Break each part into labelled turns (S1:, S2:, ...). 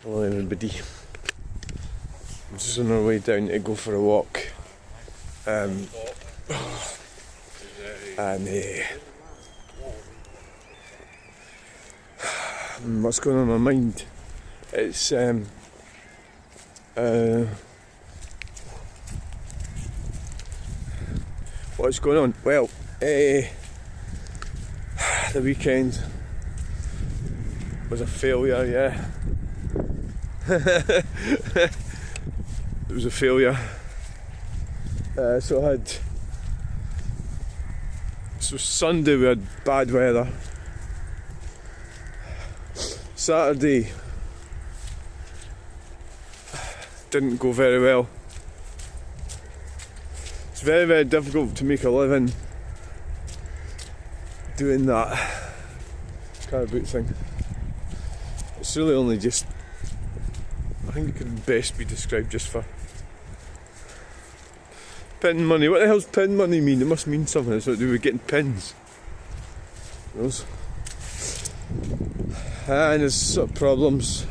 S1: Hello everybody. I'm just on our way down to go for a walk. And what's going on in my mind? It's what's going on? Well, the weekend was a failure, yeah. It was a failure. So Sunday we had bad weather. Saturday didn't go very well. It's very, very difficult to make a living doing that car boot thing. It's really only just, I think it could best be described just for pin money. What the hell's pin money mean? It must mean something. It's what to do with getting pins. Those. And there's sort of problems.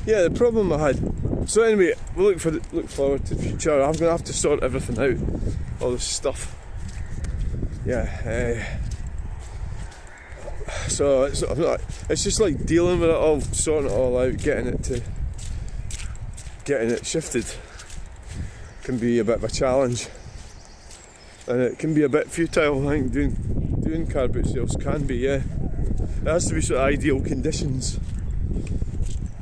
S1: Yeah, the problem I had. So anyway, we'll look forward to the future. I'm going to have to sort everything out, all this stuff. Yeah. So it's just like dealing with it all, sorting it all out, getting it shifted can be a bit of a challenge, and it can be a bit futile. I think doing car boot sales can be, yeah. It has to be sort of ideal conditions,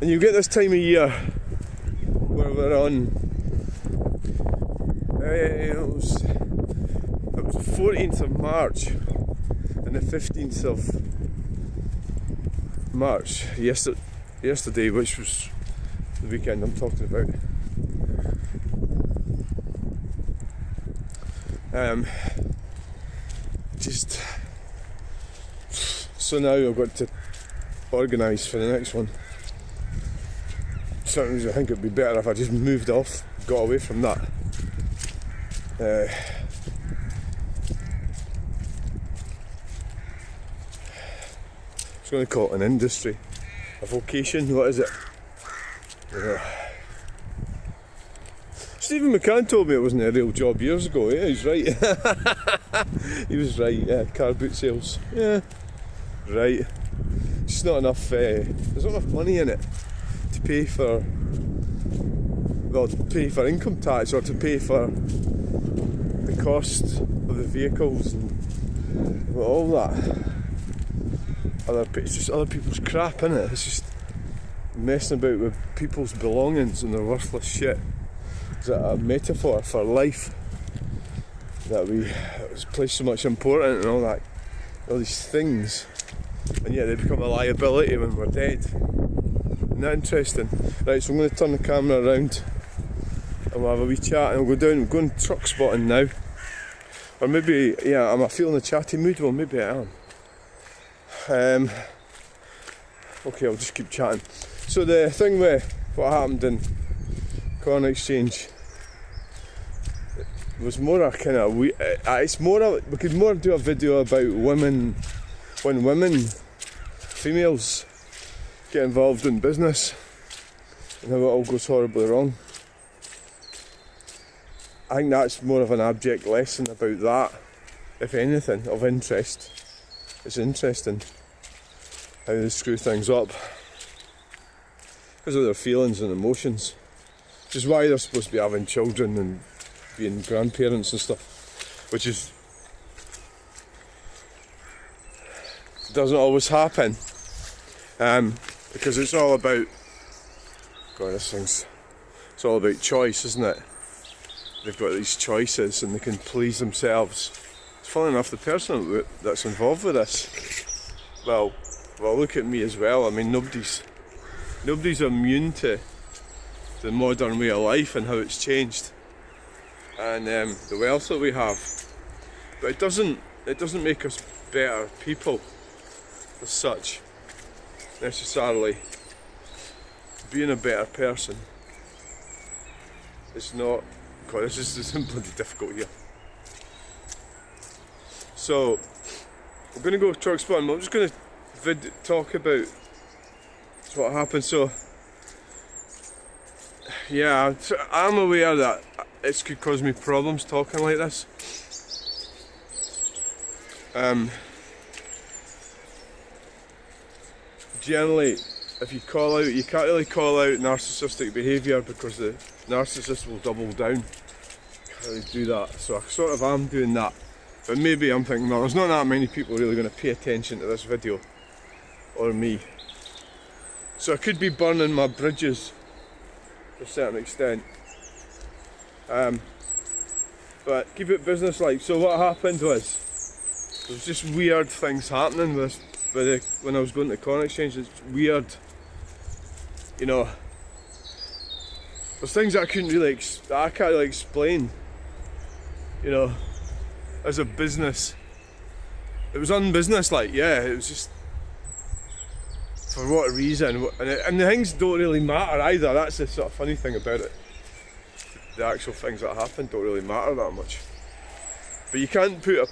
S1: and you get this time of year where we're on. It was the 14th of March and the 15th of March yesterday, which was the weekend I'm talking about. So now I've got to organise for the next one. Sometimes I think it'd be better if I just moved off, got away from that. I was going to call it an industry, a vocation. What is it? Stephen McCann told me it wasn't a real job years ago. Yeah, he's right. He was right. Yeah, car boot sales. Yeah, right. Just not enough. There's not enough money in it to pay for income tax, or to pay for the cost of the vehicles and all that. It's just other people's crap, innit? It's just messing about with people's belongings and their worthless shit. Is that a metaphor for life? That we place so much importance and all that, all these things, and yet they become a liability when we're dead. Isn't that interesting? Right, so I'm going to turn the camera around and we'll have a wee chat, and we'll go down. We're going truck spotting now. Or maybe, yeah, am I feeling a chatty mood? Well, maybe I am. Okay, I'll just keep chatting. So the thing with what happened in Corn Exchange was more a kind of we could more do a video about women, when females get involved in business and how it all goes horribly wrong. I think that's more of an abject lesson about that, if anything, of interest. It's interesting how they screw things up because of their feelings and emotions, which is why they're supposed to be having children and being grandparents and stuff, which doesn't always happen, because it's all about, it's all about choice, isn't it? They've got these choices and they can please themselves. Funny enough, the person that's involved with this, well, look at me as well. I mean, nobody's immune to the modern way of life and how it's changed, and the wealth that we have. But it doesn't make us better people as such, necessarily. Being a better person is not. God, this is bloody difficult here. So we're going to go truck spotting. I'm just going to talk about what happened. So yeah, I'm aware that it could cause me problems talking like this. Generally, if you call out, you can't really call out narcissistic behaviour because the narcissist will double down. Can't really do that, so I sort of am doing that. But maybe I'm thinking, well, there's not that many people really going to pay attention to this video, or me. So I could be burning my bridges to a certain extent. But keep it business-like. So what happened was, there was just weird things happening with when I was going to the corn exchange. It's weird, you know. There's things that I can't really explain, you know, as a business. It was unbusiness-like, yeah. It was just, for what reason? And the things don't really matter either. That's the sort of funny thing about it. The actual things that happen don't really matter that much. But you can't put a,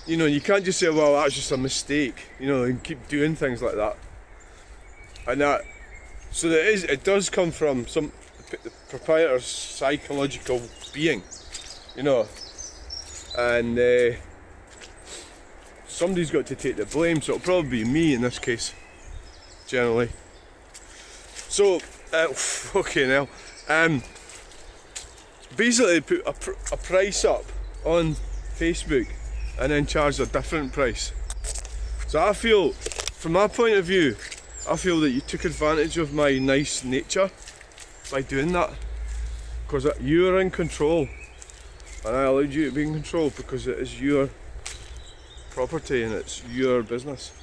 S1: you know, you can't just say, well, that's just a mistake, you know, and keep doing things like that. And that, so it does come from the proprietor's psychological being, you know. And somebody's got to take the blame, so it'll probably be me in this case, generally. So, okay now. Basically put a price up on Facebook and then charge a different price. So I feel, from my point of view, I feel that you took advantage of my nice nature by doing that, because you're in control and I allowed you to be in control because it is your property and it's your business.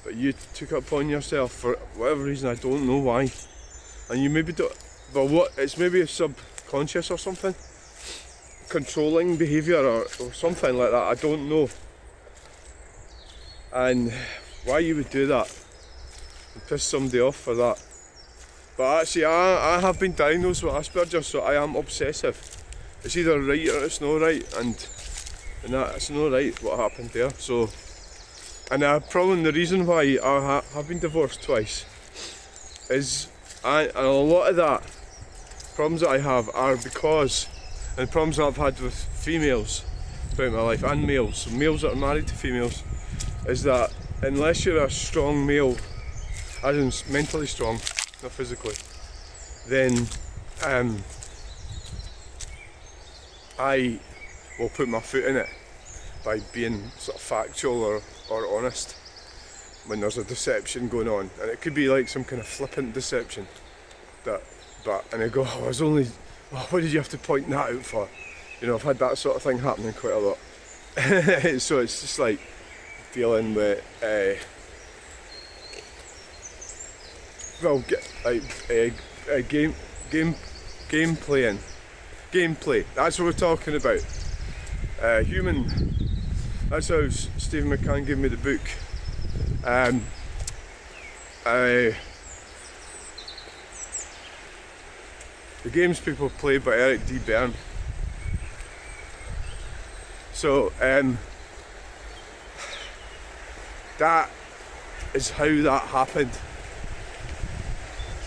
S1: But you took it upon yourself for whatever reason, I don't know why. And you maybe don't, but what, it's maybe a subconscious or something, controlling behaviour or something like that, I don't know. And why you would do that and piss somebody off for that. But actually I have been diagnosed with Asperger's, so I am obsessive. It's either right or it's not right, and that it's not right what happened there. So, and the reason why I have been divorced twice is, and a lot of that problems that I have are because, and problems that I've had with females throughout my life, and males, so males that are married to females, is that unless you're a strong male, as in mentally strong, not physically, then I will put my foot in it by being sort of factual or honest when there's a deception going on. And it could be like some kind of flippant deception and I go, oh, I was only, oh, what did you have to point that out for? You know, I've had that sort of thing happening quite a lot. So it's just like dealing with gameplay. That's what we're talking about. That's how Stephen McCann gave me the book. The games people play by Eric D. Byrne. So that is how that happened.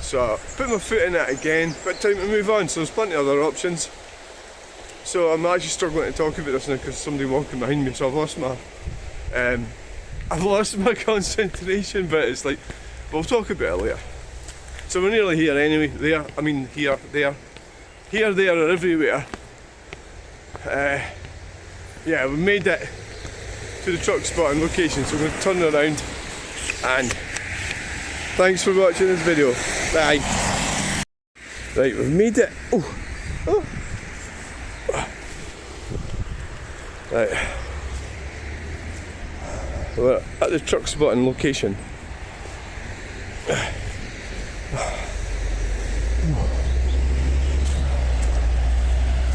S1: So put my foot in it again, but time to move on, so there's plenty of other options. So I'm actually struggling to talk about this now because somebody walking behind me, so I've lost my concentration, but it's like, we'll talk about it later. So we're nearly here anyway, here, there, or everywhere. Yeah, we made it to the truck spotting location, so we're going to turn around, and thanks for watching this video. Bye. Right, we've made it. Oh. Right. We're at the truck spotting location.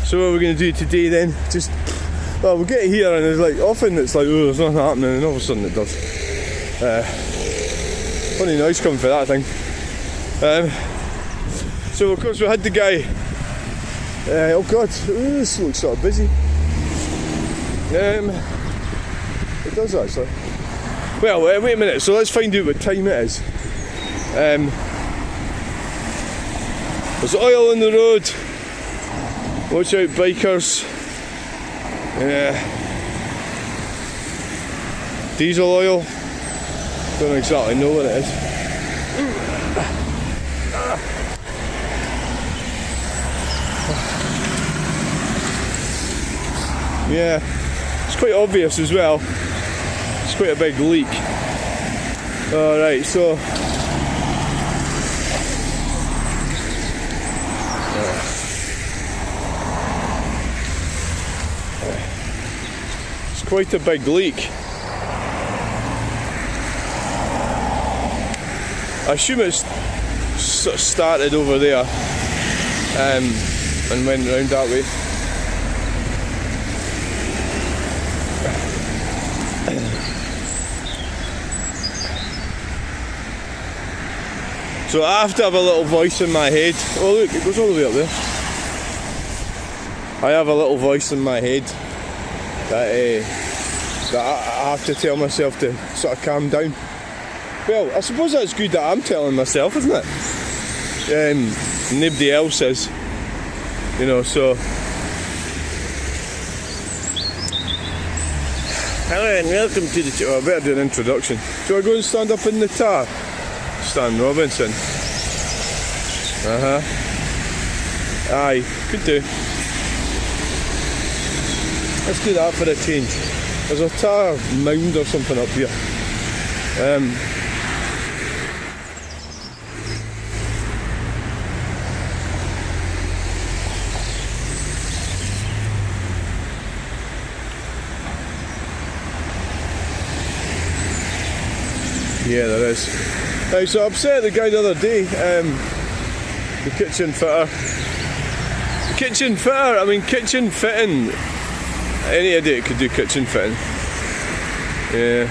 S1: So what are we going to do today then? Well, we'll get here and it's like, often it's like, oh, there's nothing happening, and all of a sudden it does. Funny noise coming for that thing. So of course we had the guy, oh god, this looks sort of busy. It does actually. Well, wait a minute, so let's find out what time it is. There's oil in the road. Watch out, bikers. Yeah. Diesel oil. Don't exactly know what it is. Yeah, it's quite obvious as well. It's quite a big leak. Alright, so it's quite a big leak. I assume it's sort of started over there and went round that way. So I have to have a little voice in my head. Oh look, it goes all the way up there. I have a little voice in my head that I have to tell myself to sort of calm down. Well, I suppose that's good that I'm telling myself, isn't it? Nobody else is. You know, so. Hello and welcome to the show. I better do an introduction. Do I go and stand up in the tar? Stan Robinson. Aye, could do. Let's do that for a change. There's a tar mound or something up here. Yeah, there is. Right, so I upset the guy the other day, the kitchen fitter. Kitchen fitting. Any idiot could do kitchen fitting. Yeah.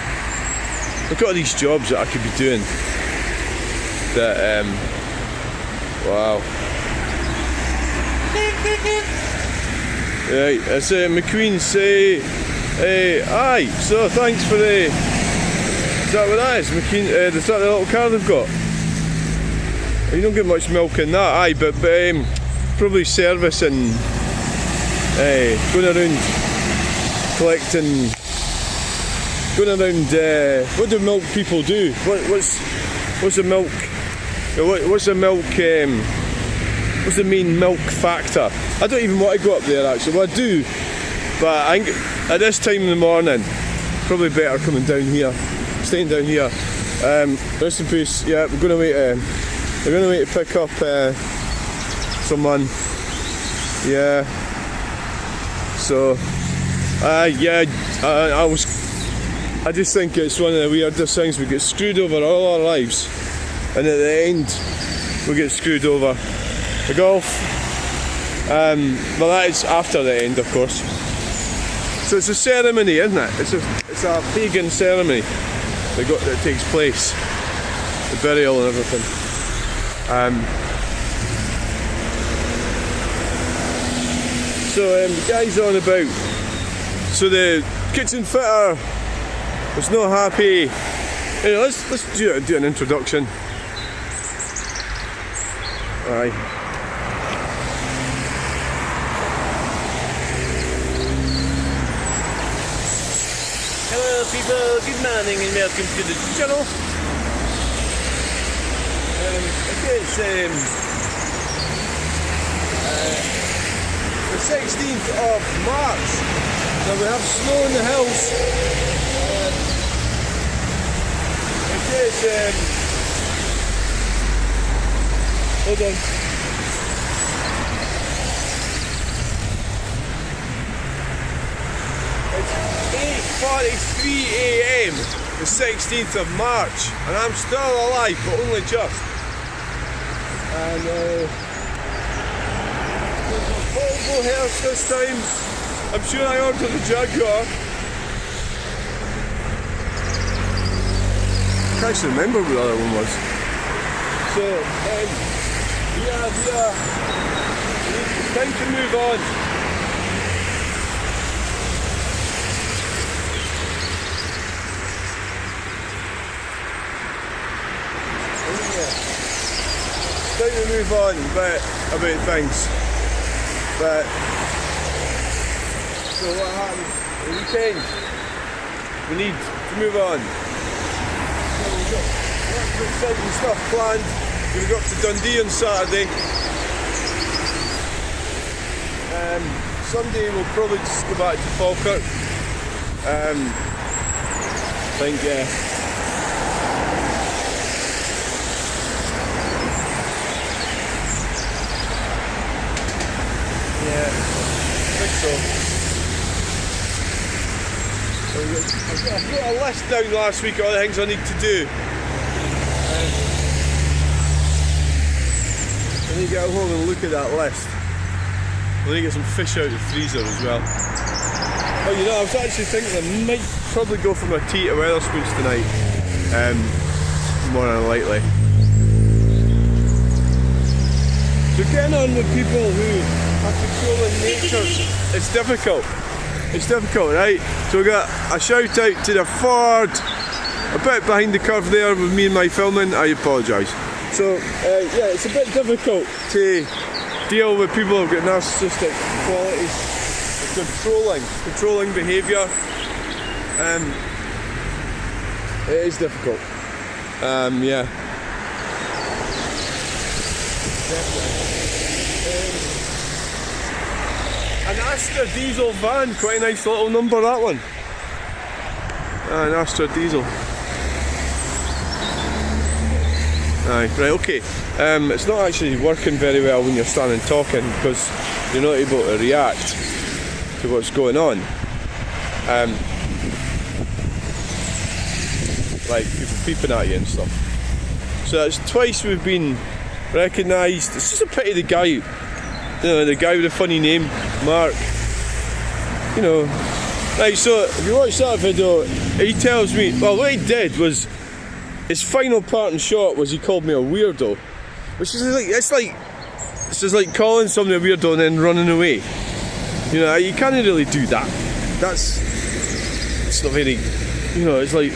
S1: Look at all these jobs that I could be doing. That, wow. Right, it's McQueen say, aye, so thanks for the. Is that what that is? Is that the little car they've got? You don't get much milk in that, aye, but probably service and going around collecting, going around. What do milk people do? What's the milk? What's the milk? What's the main milk factor? I don't even want to go up there actually. Well, I do, but I think at this time in the morning, probably better coming down here. Staying down here. Rest in peace. Yeah, we're going to wait to pick up someone. Yeah. So, yeah. I just think it's one of the weirdest things. We get screwed over all our lives, and at the end, we get screwed over. The golf. Well, that is after the end, of course. So it's a ceremony, isn't it? It's a pagan ceremony that takes place, the burial and everything. So the guy's on about. So the kitchen fitter was not happy. Anyway, let's do an introduction. Aye.
S2: Hello people, good morning and welcome to the channel. It's the 16th of March, so we have snow in the hills. Hold on. It's 8:43 AM, the 16th of March, and I'm still alive, but only just. And there's a Volvo hearse this time. I'm sure I ordered the Jaguar. I can't actually remember what the other one was. So, yeah, it's time to move on. time to move on about things. But so what happened the weekend? We need to move on. So we've got lots of exciting stuff planned. We've got to Dundee on Saturday. Sunday we'll probably just go back to Falkirk. I think yeah. Yeah, I think so. I've got a list down last week of all the things I need to do. I need to get home and look at that list. I need to get some fish out of the freezer as well. Oh, you know, I was actually thinking I might probably go for my tea to Wetherspoons tonight. More than likely. So getting on with people who are controlling nature, it's difficult. It's difficult, right? So we got a shout out to the Ford, a bit behind the curve there with me and my filming. I apologise. So yeah, it's a bit difficult to deal with people who've got narcissistic qualities, controlling behaviour. It is difficult. Yeah. An Astra diesel van, quite a nice little number that one. An Astra diesel. Aye, right, okay. It's not actually working very well when you're standing talking because you're not able to react to what's going on. Like people peeping at you and stuff. So that's twice we've been recognised. It's just a pity the guy, you know, the guy with the funny name, Mark. You know, right. So if you watch that video, he tells me. Well, what he did was his final parting shot was he called me a weirdo, which is like it's just like calling somebody a weirdo and then running away. You know, you can't really do that. It's not very. You know, it's like.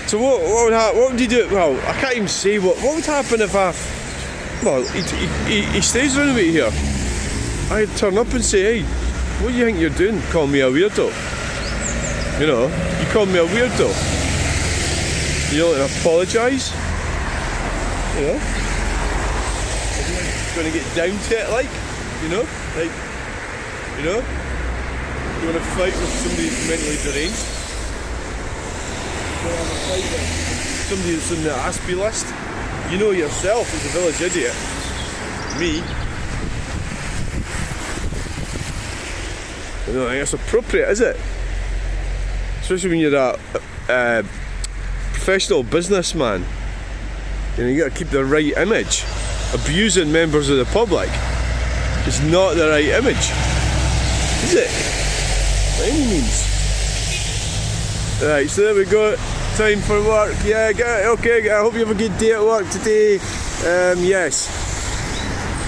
S2: So what would he do? Well, I can't even say what would happen if I. Well, he stays around about here. I'd turn up and say, hey, what do you think you're doing? Call me a weirdo. You know, you call me a weirdo. You don't apologise. You know, going to get down to it, like, you know, you want to fight with somebody who's mentally deranged. You want to have a fight with somebody that's on the Aspie list. You know yourself as a village idiot. Me. I don't think that's appropriate, is it? Especially when you're a professional businessman. You know, you got to keep the right image. Abusing members of the public is not the right image, is it? By any means. Right, so there we go. Time for work. Yeah, okay. I hope you have a good day at work today. Yes.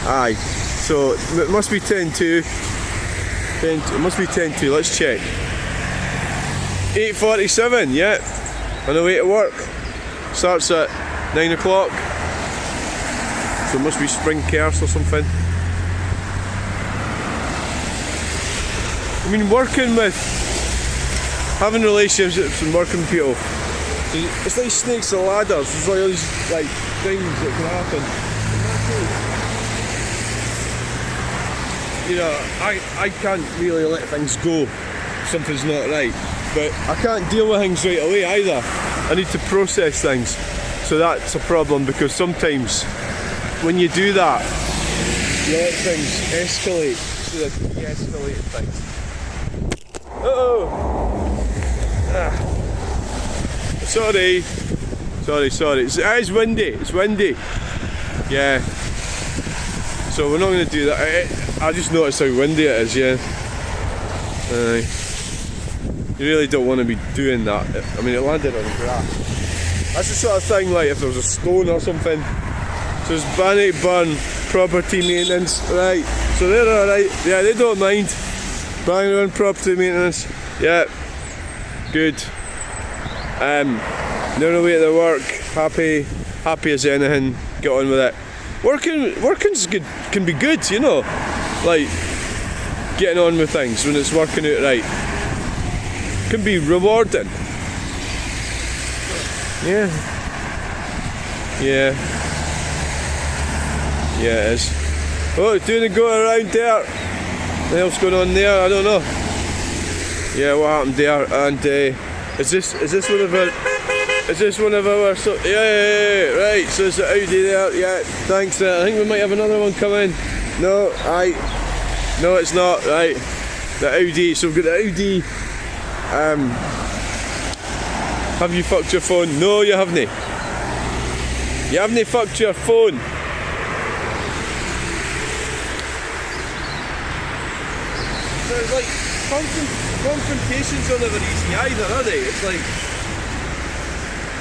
S2: Aye. So it must be 10:02. It must be 10:02. Let's check. 8:47. Yeah. On the way to work. Starts at 9 o'clock. So it must be spring curse or something. I mean, working with, having relationships and working with people, it's like snakes and ladders. There's like all these like things that can happen. You know, I can't really let things go if something's not right. But I can't deal with things right away either. I need to process things. So that's a problem because sometimes when you do that, you let things escalate. So that de-escalate things. Sorry. It's windy. It's windy. Yeah. So we're not going to do that. I just noticed how windy it is. Yeah. You really don't want to be doing that. I mean, it landed on the grass. That's the sort of thing like if there was a stone or something. So it's Bannock Burn property maintenance, right? So they're all right. Yeah, they don't mind. Bannock Burn property maintenance. Yeah. Good. They're away at their work, happy as anything, get on with it. Working's good, can be good, you know, like getting on with things when it's working out right. Can be rewarding. Yeah, it is. Oh, doing a go around there. What else going on there? I don't know. Yeah, what happened there? And is this one of our yeah, right, so it's the Audi there. Yeah, thanks. I think we might have another one coming. No, no, it's not. Right, the Audi. So we've got the Audi. Have you fucked your phone? No, you haven't. You haven't fucked your phone. So it's like confrontations are never easy either, are they? It's like,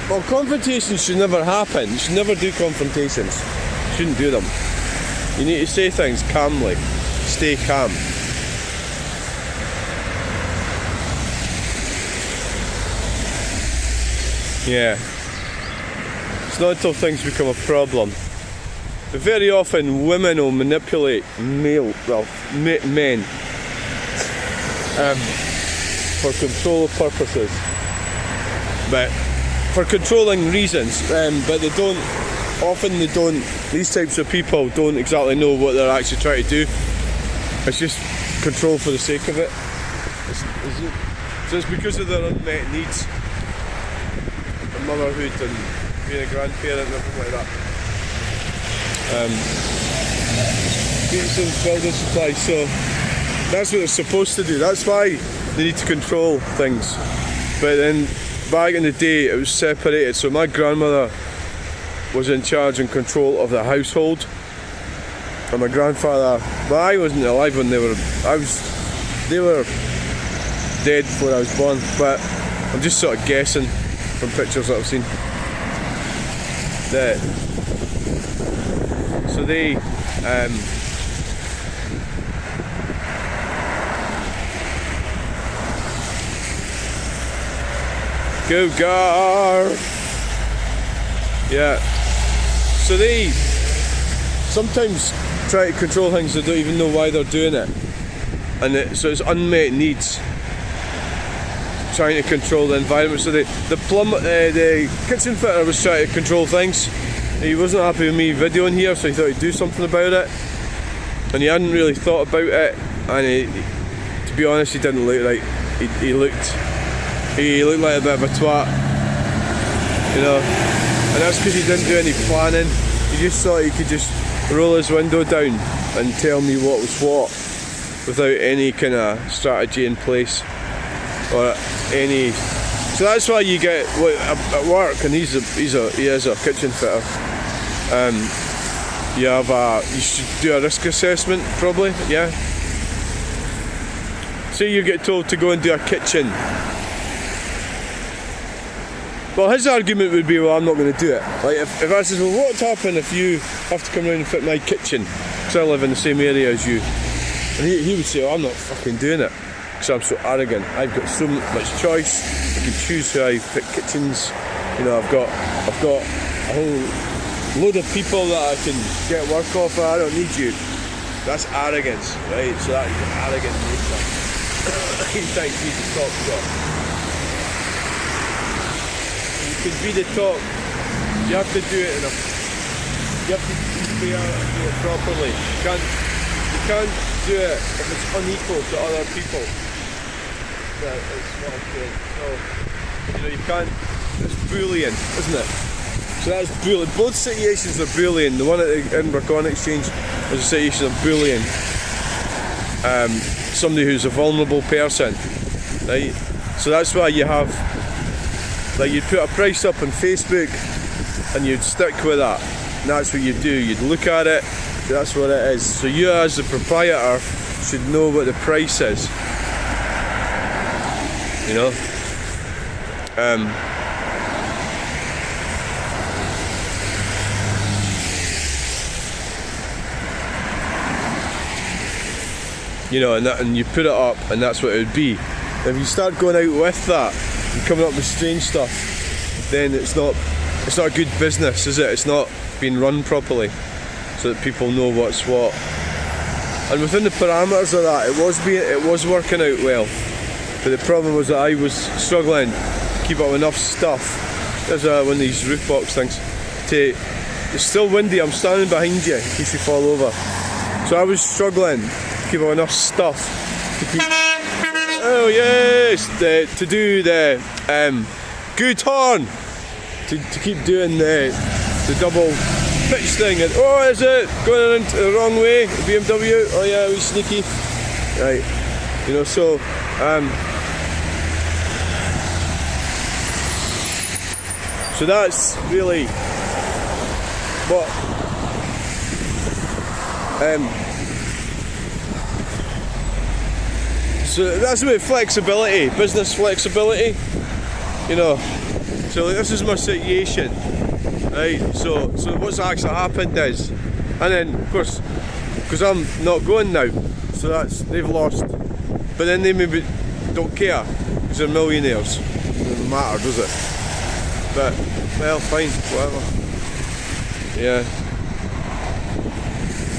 S2: well, confrontations should never happen. You should never do confrontations. You shouldn't do them. You need to say things calmly. Stay calm. Yeah. It's not until things become a problem. But very often women will manipulate men for control purposes. But for controlling reasons, but they don't, these types of people don't exactly know what they're actually trying to do. It's just control for the sake of it. So it's because of their unmet needs, and motherhood and being a grandparent and everything like that. Building supplies, so that's what they're supposed to do. That's why they need to control things. But then back in the day it was separated, so my grandmother was in charge and control of the household, and my grandfather, but I wasn't alive when they were dead before I was born, but I'm just sort of guessing from pictures that I've seen. So they go Gar! Yeah. So they sometimes try to control things they don't even know why they're doing it. And so it's unmet needs. Trying to control the environment. So the kitchen fitter was trying to control things. He wasn't happy with me videoing here, so he thought he'd do something about it. And he hadn't really thought about it. And to be honest, he didn't look like he looked like a bit of a twat, you know. And that's because he didn't do any planning. He just thought he could just roll his window down and tell me what was what, without any kind of strategy in place or any. So that's why you get at work, and he is a kitchen fitter. You should do a risk assessment probably, yeah. Say you get told to go and do a kitchen. Well, his argument would be, well, I'm not going to do it. Like if I says, well, what would happen if you have to come around and fit my kitchen because I live in the same area as you? And he would say, oh, I'm not fucking doing it because I'm so arrogant. I've got so much choice. I can choose who I fit kitchens. You know, I've got a whole load of people that I can get work off. I don't need you. That's arrogance, right? So that is an arrogant nature. He thinks he's the top dog. You can be the top. You have to do it you have to be fair and do it properly. You can't do it if it's unequal to other people. That's what I'm saying. So, you know, you can't. It's bullying, isn't it? So that's bullying. Both situations are bullying. The one at the Edinburgh Corn Exchange was a situation of bullying. Somebody who's a vulnerable person, right? So that's why you have, like, you'd put a price up on Facebook and you'd stick with that. And that's what you do. You'd look at it. That's what it is. So you, as the proprietor, should know what the price is. You know. You know, and you put it up, and that's what it would be. If you start going out with that and coming up with strange stuff, then it's not a good business, is it? It's not being run properly. so that people know what's what. And within the parameters of that, it was working out well. But the problem was that I was struggling to keep up enough stuff. There's one of these roof box things. It's still windy, I'm standing behind you in case you fall over. So I was struggling to keep up enough stuff to keep... Oh yes! To do the good horn! To keep doing the double pitch thing. And, oh, is it going into the wrong way? The BMW? Oh yeah, we sneaky. Right. You know, so so that's really what so that's about flexibility, business flexibility, you know. So like, this is my situation, right? So what's actually happened is, and then of course, because I'm not going now, so they've lost. But then they maybe don't care because they're millionaires. It doesn't matter, does it? But well, fine, whatever. Yeah.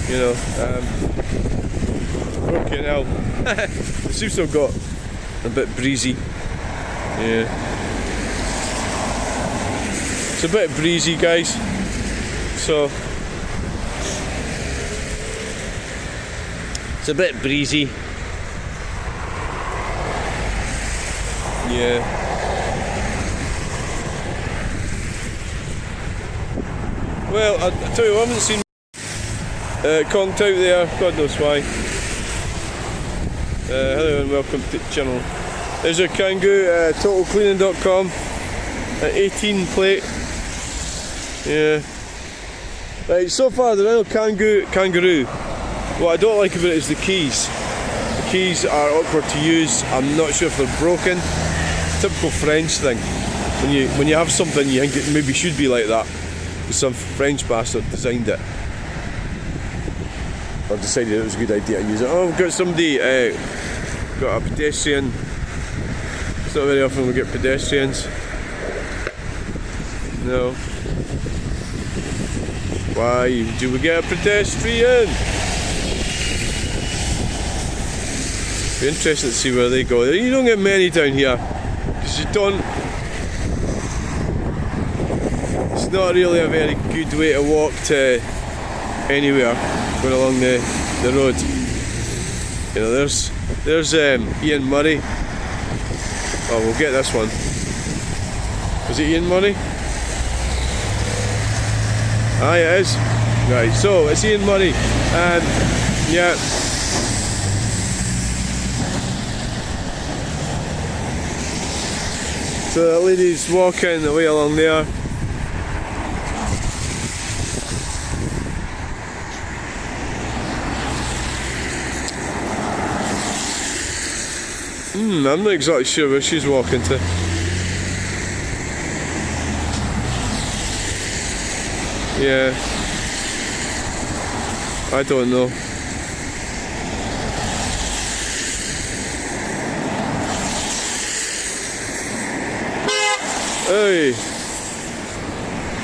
S2: You know. Okay now. It seems to have got a bit breezy. Yeah. It's a bit breezy, guys. So it's a bit breezy. Yeah. Well, I tell you, I haven't seen conked out there. God knows why. Hello and welcome to the channel. There's a Kangoo, totalcleaning.com, 18 plate. Yeah. Right, so far the real Kangaroo. What I don't like about it is the keys. The keys are awkward to use. I'm not sure if they're broken. Typical French thing. When you have something you think it maybe should be like that, because some French bastard designed it. Or decided it was a good idea to use it. Oh, we've got somebody, got a pedestrian. It's not very often we get pedestrians. No. Why do we get a pedestrian? Be interested to see where they go. You don't get many down here, because you don't. It's not really a very good way to walk to anywhere going along the road. You know, there's Ian Murray. Oh, we'll get this one. Is it Ian Murray? Ah, it is. Right, so it's Ian Murray, and yeah. So the lady's walking the way along there. I'm not exactly sure where she's walking to. Yeah. I don't know. Hey.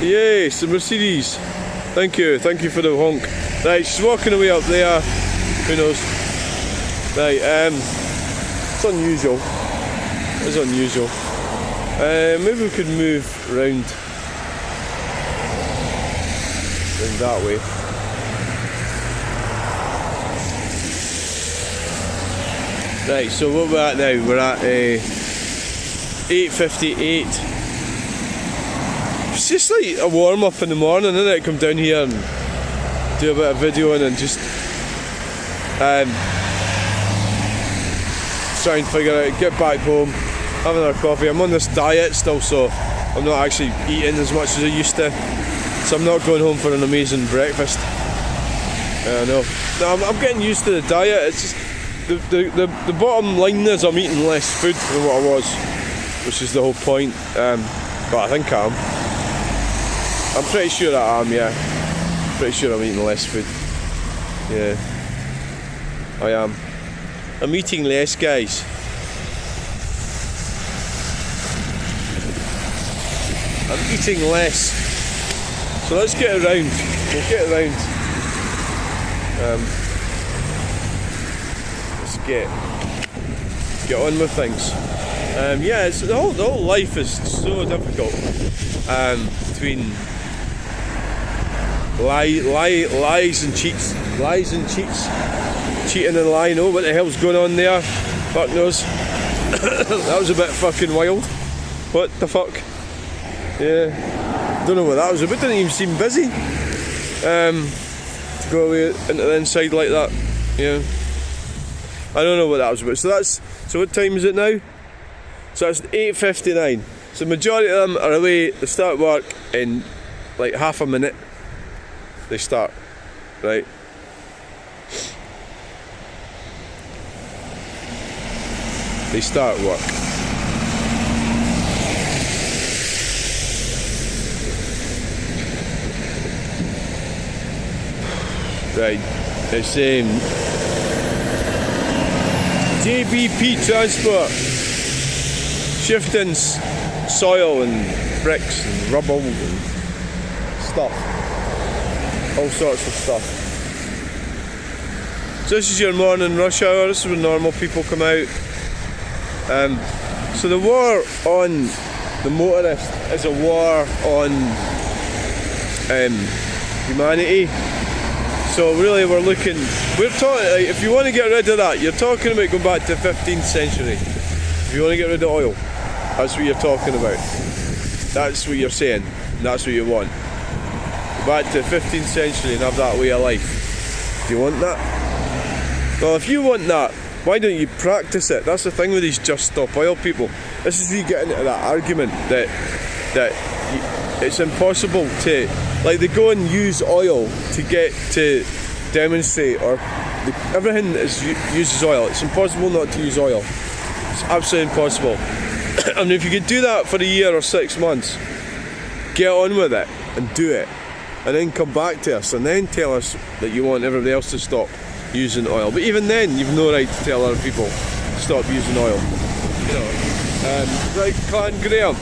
S2: Yes, the Mercedes. Thank you for the honk. Right, she's walking away up there. Who knows? Right, it's unusual. It's unusual. Maybe we could move round that way. Right, so what we're at now? We're at 8:58. It's just like a warm up in the morning, isn't it? Come down here and do a bit of videoing and just try and figure out, get back home, have another coffee. I'm on this diet still, so I'm not actually eating as much as I used to. So I'm not going home for an amazing breakfast. No, I'm getting used to the diet. It's just the bottom line is I'm eating less food than what I was, which is the whole point. But I think I am. I'm pretty sure I am. Yeah, pretty sure I'm eating less food. Yeah, I am. I'm eating less, guys. I'm eating less. So let's get around. We'll get around. Let's get on with things. Yeah, it's, the whole life is so difficult. Between lies and cheats, cheating and lying. Oh, what the hell's going on there? Fuck knows. That was a bit fucking wild. What the fuck? Yeah, don't know what that was about. Didn't even seem busy. To go away into the inside like that. Yeah, I don't know what that was about. So what time is it now? So it's 8:59. So the majority of them are away. They start work in like half a minute. They start, right? They start work. Right, it's JBP Transport, shifting soil and bricks and rubble and stuff, all sorts of stuff. So this is your morning rush hour. This is when normal people come out. So the war on the motorist is a war on humanity. So really we're talking, like, if you want to get rid of that, you're talking about going back to the 15th century. If you want to get rid of oil, that's what you're talking about. That's what you're saying, and that's what you want. Go back to the 15th century and have that way of life. Do you want that? Well, if you want that, why don't you practice it? That's the thing with these Just Stop Oil people. This is you get into that argument that it's impossible to, like, they go and use oil to get to demonstrate, or everything uses oil. It's impossible not to use oil. It's absolutely impossible. I mean, if you could do that for a year or 6 months, get on with it and do it, and then come back to us and then tell us that you want everybody else to stop using oil. But even then, you've no right to tell other people to stop using oil. You know, like Clan Graham.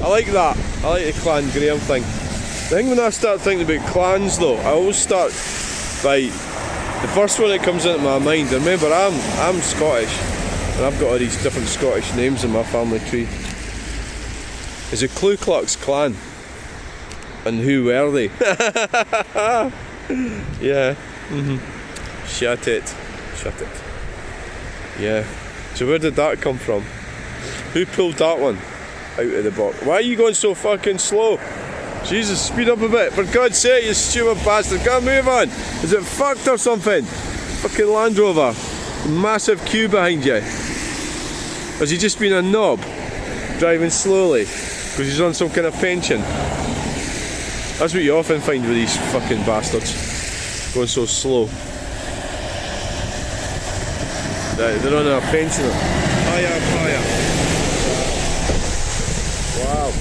S2: I like that. I like the Clan Graham thing. The thing when I start thinking about clans, though, I always start by the first one that comes into my mind. Remember, I'm Scottish, and I've got all these different Scottish names in my family tree. Is a Ku Klux Klan, and who were they? Yeah. Shut it. Yeah. So where did that come from? Who pulled that one out of the box? Why are you going so fucking slow? Jesus, speed up a bit. For God's sake, you stupid bastard. Can't move on. Is it fucked or something? Fucking Land Rover. Massive queue behind you. Has he just been a knob? Driving slowly? Because he's on some kind of pension? That's what you often find with these fucking bastards. Going so slow. They're on a pension. Fire. Wow.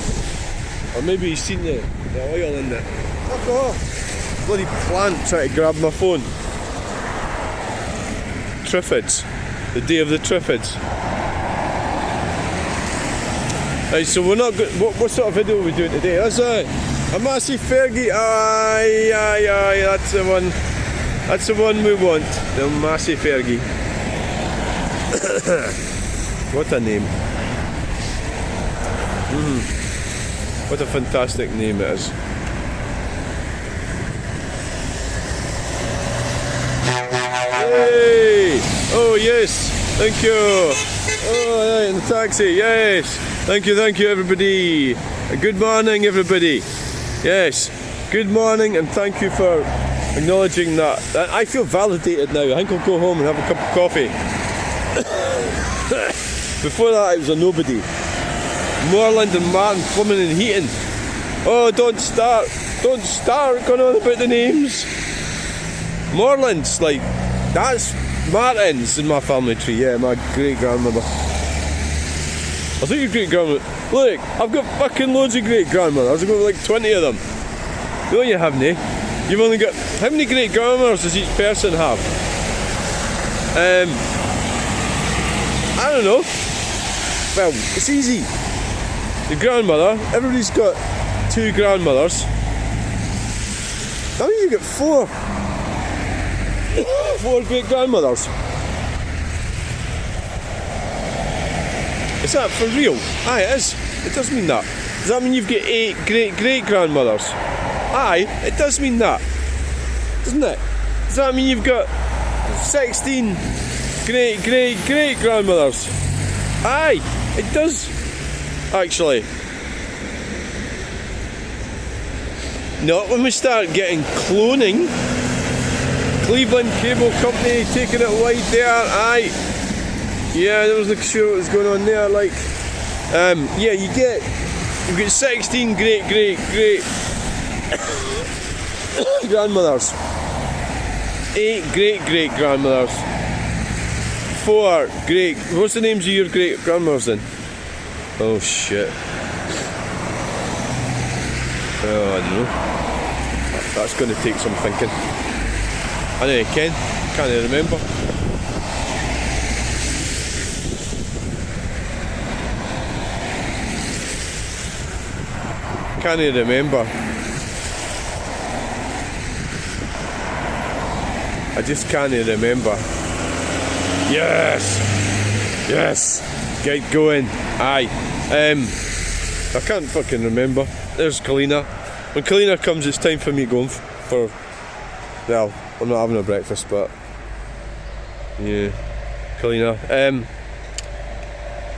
S2: Or maybe he's seen the oil in there. Fuck off. Bloody plant trying to grab my phone. Triffids. The day of the Triffids. Right, so we're not good. What sort of video are we doing today? That's a massive Fergie. Aye, that's the one. That's the one we want. The massive Fergie. What a name. What a fantastic name it is. Hey! Oh yes, thank you. Oh, yeah, in the taxi, yes. Thank you everybody. Good morning everybody. Yes, good morning, and thank you for acknowledging that. I feel validated now. I think I'll go home and have a cup of coffee. Before that I was a nobody. Moorland and Martin Plumbing and Heating. Oh, don't start going on about the names. Moorland's like, that's Martin's in my family tree. Yeah, my great grandmother. I think your great grandmother. Look, I've got fucking loads of great grandmothers. I've got like 20 of them. No, you haven't, eh? You've only got, how many great grandmothers does each person have? I don't know. Well, it's easy. The grandmother, everybody's got 2 grandmothers. How many you got? 4? 4 great grandmothers? Is that for real? Aye, it is. It does mean that. Does that mean you've got 8 great great grandmothers? Aye, it does mean that. Doesn't it? Does that mean you've got 16 great great great grandmothers? Aye, it does. Actually. Not when we start getting cloning. Cleveland Cable Company taking it wide there. Aye. Yeah, I wasn't sure what was going on there. Like, yeah, you've got 16 great great great grandmothers. 8 great great grandmothers. 4 great. What's the names of your great grandmothers then? Oh shit. Oh, I don't know. That's going to take some thinking. I know you can. Can't remember. Can't remember. I just can't remember. Yes! Yes! Get going. Aye. I can't fucking remember. There's Kalina. When Kalina comes, it's time for me going for. Well, I'm not having a breakfast, but yeah, Kalina.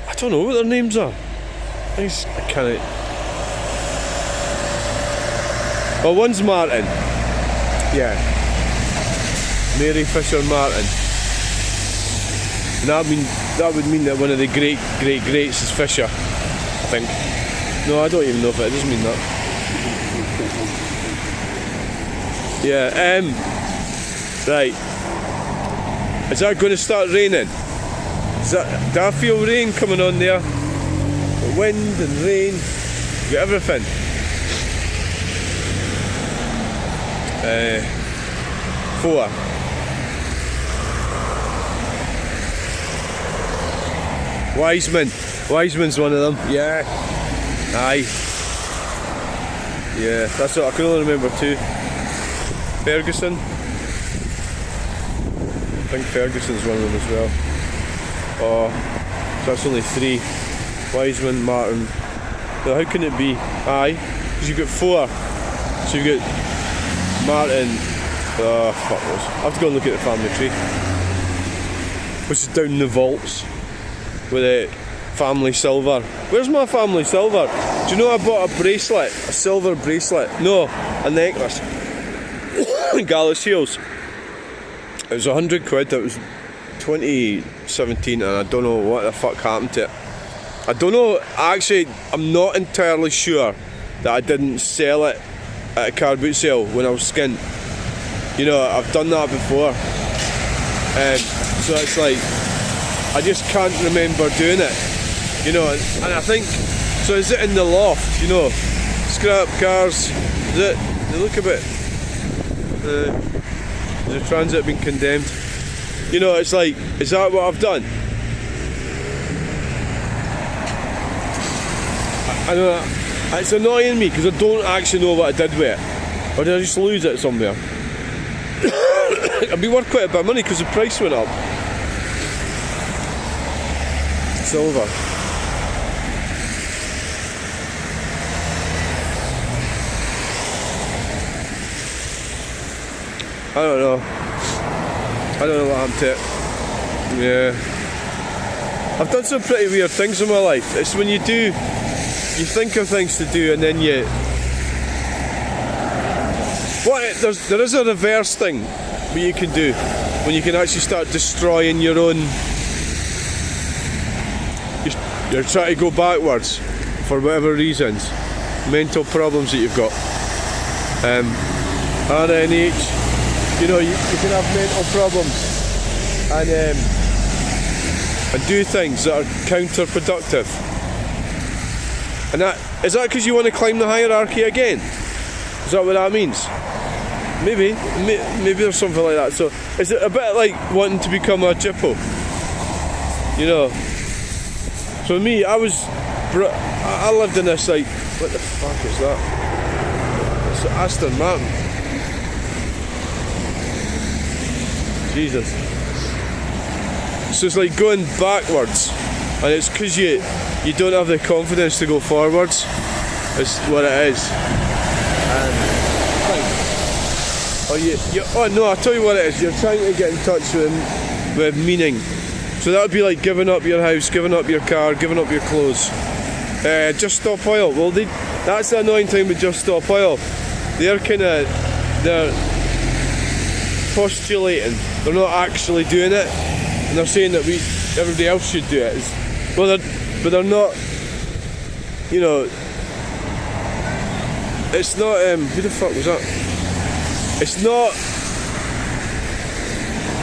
S2: I don't know what their names are. I can't. Well, one's Martin. Yeah, Mary Fisher Martin. And that would mean that one of the great greats is Fisher. I think. No, I don't even know if it doesn't mean that. Yeah, right. Is that going to start raining? Do I feel rain coming on there? The wind and rain, you get everything. 4. Wiseman's one of them. Yeah. Aye. Yeah, that's what I can only remember 2. Ferguson. I think Ferguson's one of them as well. Oh, so that's only 3. Wiseman, Martin. Now how can it be? Aye, because you've got 4. So you've got Martin. Oh, fuck those. I have to go and look at the family tree. Which is down in the vaults. With a family silver. Where's my family silver? Do you know I bought a bracelet? A silver bracelet? No, a necklace. Gallus Heels. It was £100. It was 2017 and I don't know what the fuck happened to it. I don't know, actually I'm not entirely sure that I didn't sell it at a car boot sale when I was skint. You know, I've done that before. So it's like, I just can't remember doing it. You know, and I think, so is it in the loft, you know? Scrap cars, they look a bit, the transit been condemned. You know, it's like, is that what I've done? I know, it's annoying me because I don't actually know what I did with it. Or did I just lose it somewhere? It'd be worth quite a bit of money because the price went up. Silver. I don't know what happened to it. Yeah. I've done some pretty weird things in my life. It's when you think of things to do and then there is a reverse thing that you can do when you can actually start destroying your own. You're trying to go backwards for whatever reasons, mental problems that you've got. RNH, you know, you can have mental problems and do things that are counterproductive. And is that because you want to climb the hierarchy again? Is that what that means? Maybe there's something like that. So is it a bit like wanting to become a Jippo? You know. So me, I lived in this, like, what the fuck is that? It's Aston Martin. Jesus. So it's like going backwards, and it's because you don't have the confidence to go forwards. Is what it is. Oh no, I'll tell you what it is. You're trying to get in touch with meaning. So that would be like giving up your house, giving up your car, giving up your clothes. Just Stop Oil. Well, that's the annoying thing with Just Stop Oil. They're postulating. They're not actually doing it, and they're saying that everybody else should do it. But they're not. You know, it's not. Who the fuck was that? It's not.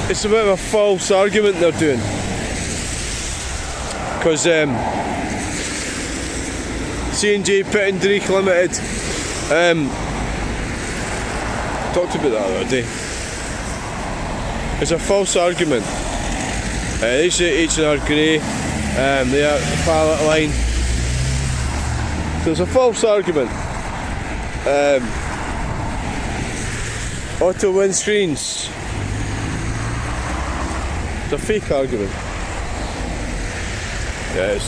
S2: It's a bit of a false argument they're doing, because C&J Pit and Drake Limited talked about that the other day. It's a false argument. They say H&R Grey, they are the pallet line. So it's a false argument. Auto windscreens. It's a fake argument. Yes.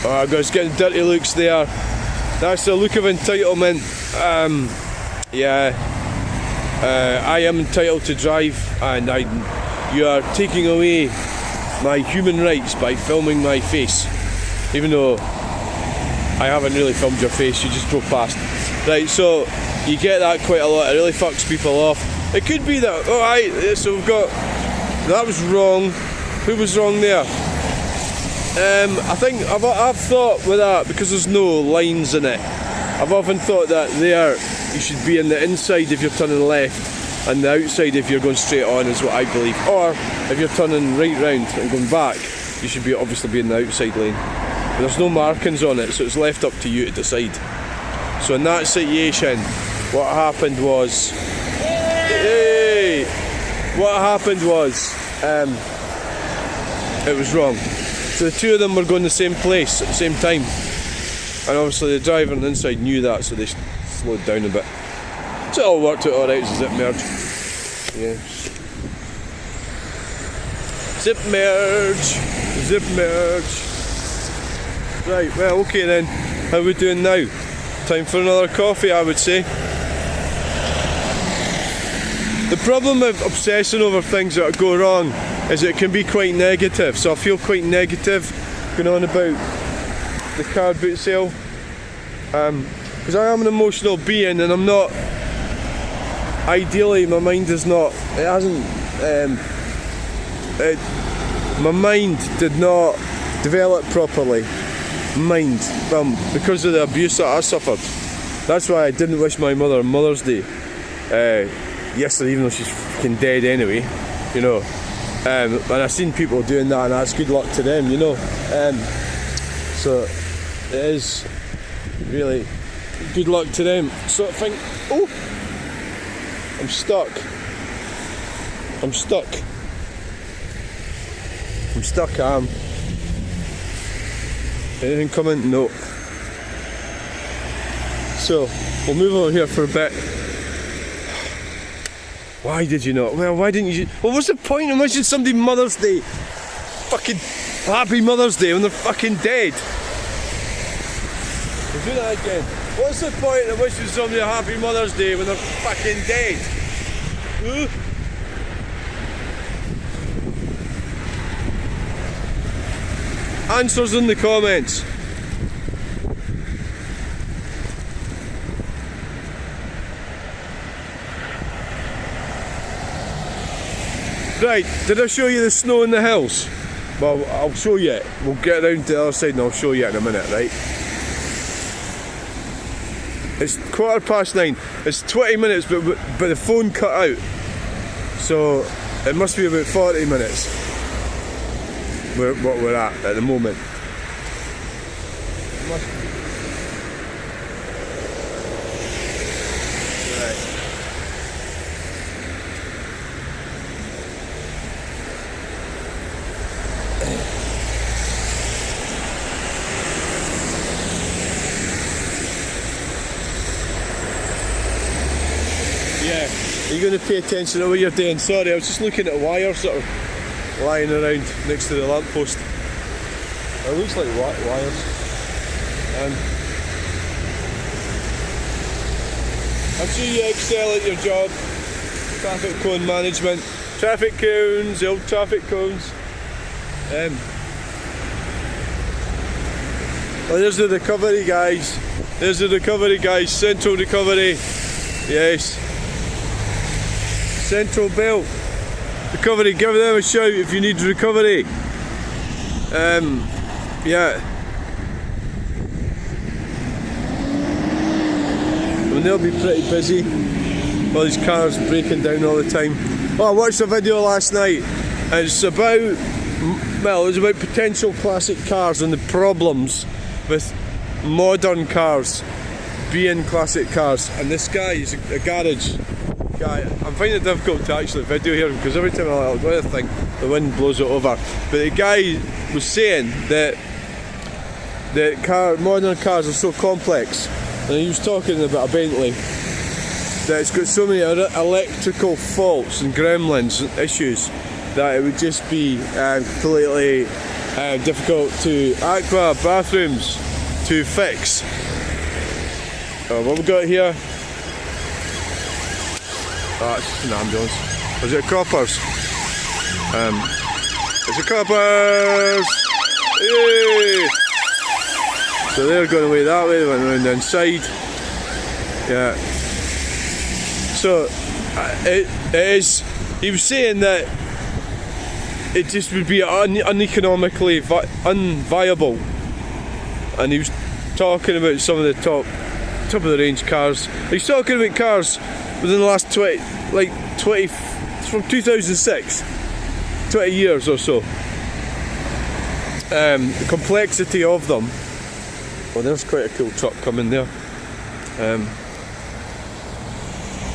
S2: Oh, guys, getting dirty looks there. That's the look of entitlement. I am entitled to drive, and you are taking away my human rights by filming my face. Even though I haven't really filmed your face, you just drove past. Right, so you get that quite a lot. It really fucks people off. It could be that, alright, so we've got, that was wrong. Who was wrong there? I think I've thought with that, because there's no lines in it, I've often thought that you should be in the inside if you're turning left, and the outside if you're going straight on, is what I believe. Or if you're turning right round and going back, you should obviously be in the outside lane. But there's no markings on it, so it's left up to you to decide. So in that situation, what happened was, it was wrong. So the two of them were going the same place at the same time, and obviously the driver on the inside knew that, so they slowed down a bit. So it all worked out alright. It's a zip merge. Yeah. Zip merge. Right, well, okay then. How are we doing now? Time for another coffee, I would say. The problem with obsessing over things that go wrong is it can be quite negative. So I feel quite negative going on about the car boot sale, because I am an emotional being, and I'm not. Ideally, my mind is not. It hasn't. My mind did not develop properly. Because of the abuse that I suffered. That's why I didn't wish my mother Mother's Day yesterday, even though she's fucking dead anyway, you know. And I've seen people doing that, and that's good luck to them, you know. So it is really good luck to them. So I think, I'm stuck. I am. Anything coming? No. So we'll move over here for a bit. Why did you not? Well, why didn't you? Well, what's the point in wishing somebody Mother's Day? Fucking happy Mother's Day when they're fucking dead. We'll do that again. What's the point in wishing somebody a happy Mother's Day when they're fucking dead? Answers in the comments. Right, did I show you the snow in the hills? Well, I'll show you it. We'll get around to the other side and I'll show you it in a minute, right? It's 9:15. It's 20 minutes, but the phone cut out. So it must be about 40 minutes. What we're at the moment. Must be. Right. Are you going to pay attention to what you're doing? Sorry, I was just looking at wires that are lying around next to the lamppost. It looks like wires. I'm sure you excel at your job. Traffic cone management. Traffic cones, the old traffic cones. Oh, there's the recovery guys. There's the recovery guys. Central recovery. Yes. Central Belt. Recovery. Give them a shout if you need recovery. Yeah. And they'll be pretty busy. All these cars breaking down all the time. Oh, I watched a video last night. And it's about, well, it was about potential classic cars and the problems with modern cars being classic cars. And this guy is a garage guy. I'm finding it difficult to actually video here because every time I go to think the wind blows it over. But the guy was saying that modern cars are so complex, and he was talking about a Bentley that it's got so many electrical faults and gremlins and issues that it would just be completely difficult to aqua bathrooms to fix. What we got here? Oh, it's just an ambulance. Is it coppers? It's a coppers! Yay! So they're going away that way, they went around the inside. Yeah. So it is. He was saying that it just would be uneconomically unviable, and he was talking about some of the top of the range cars. He's talking about cars within the last 20, from 2006, 20 years or so. The complexity of them. Well, there's quite a cool truck coming there.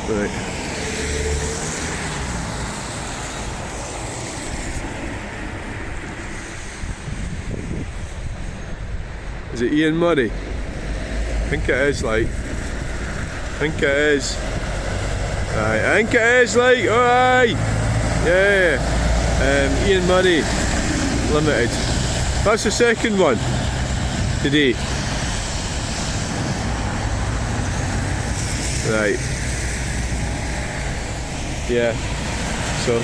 S2: Right. Is it Ian Murray? I think it is, like. I think it is. Aye, I think it is, like. Oh, aye! Yeah. Ian Murray Limited. That's the second one today. Right. Yeah. So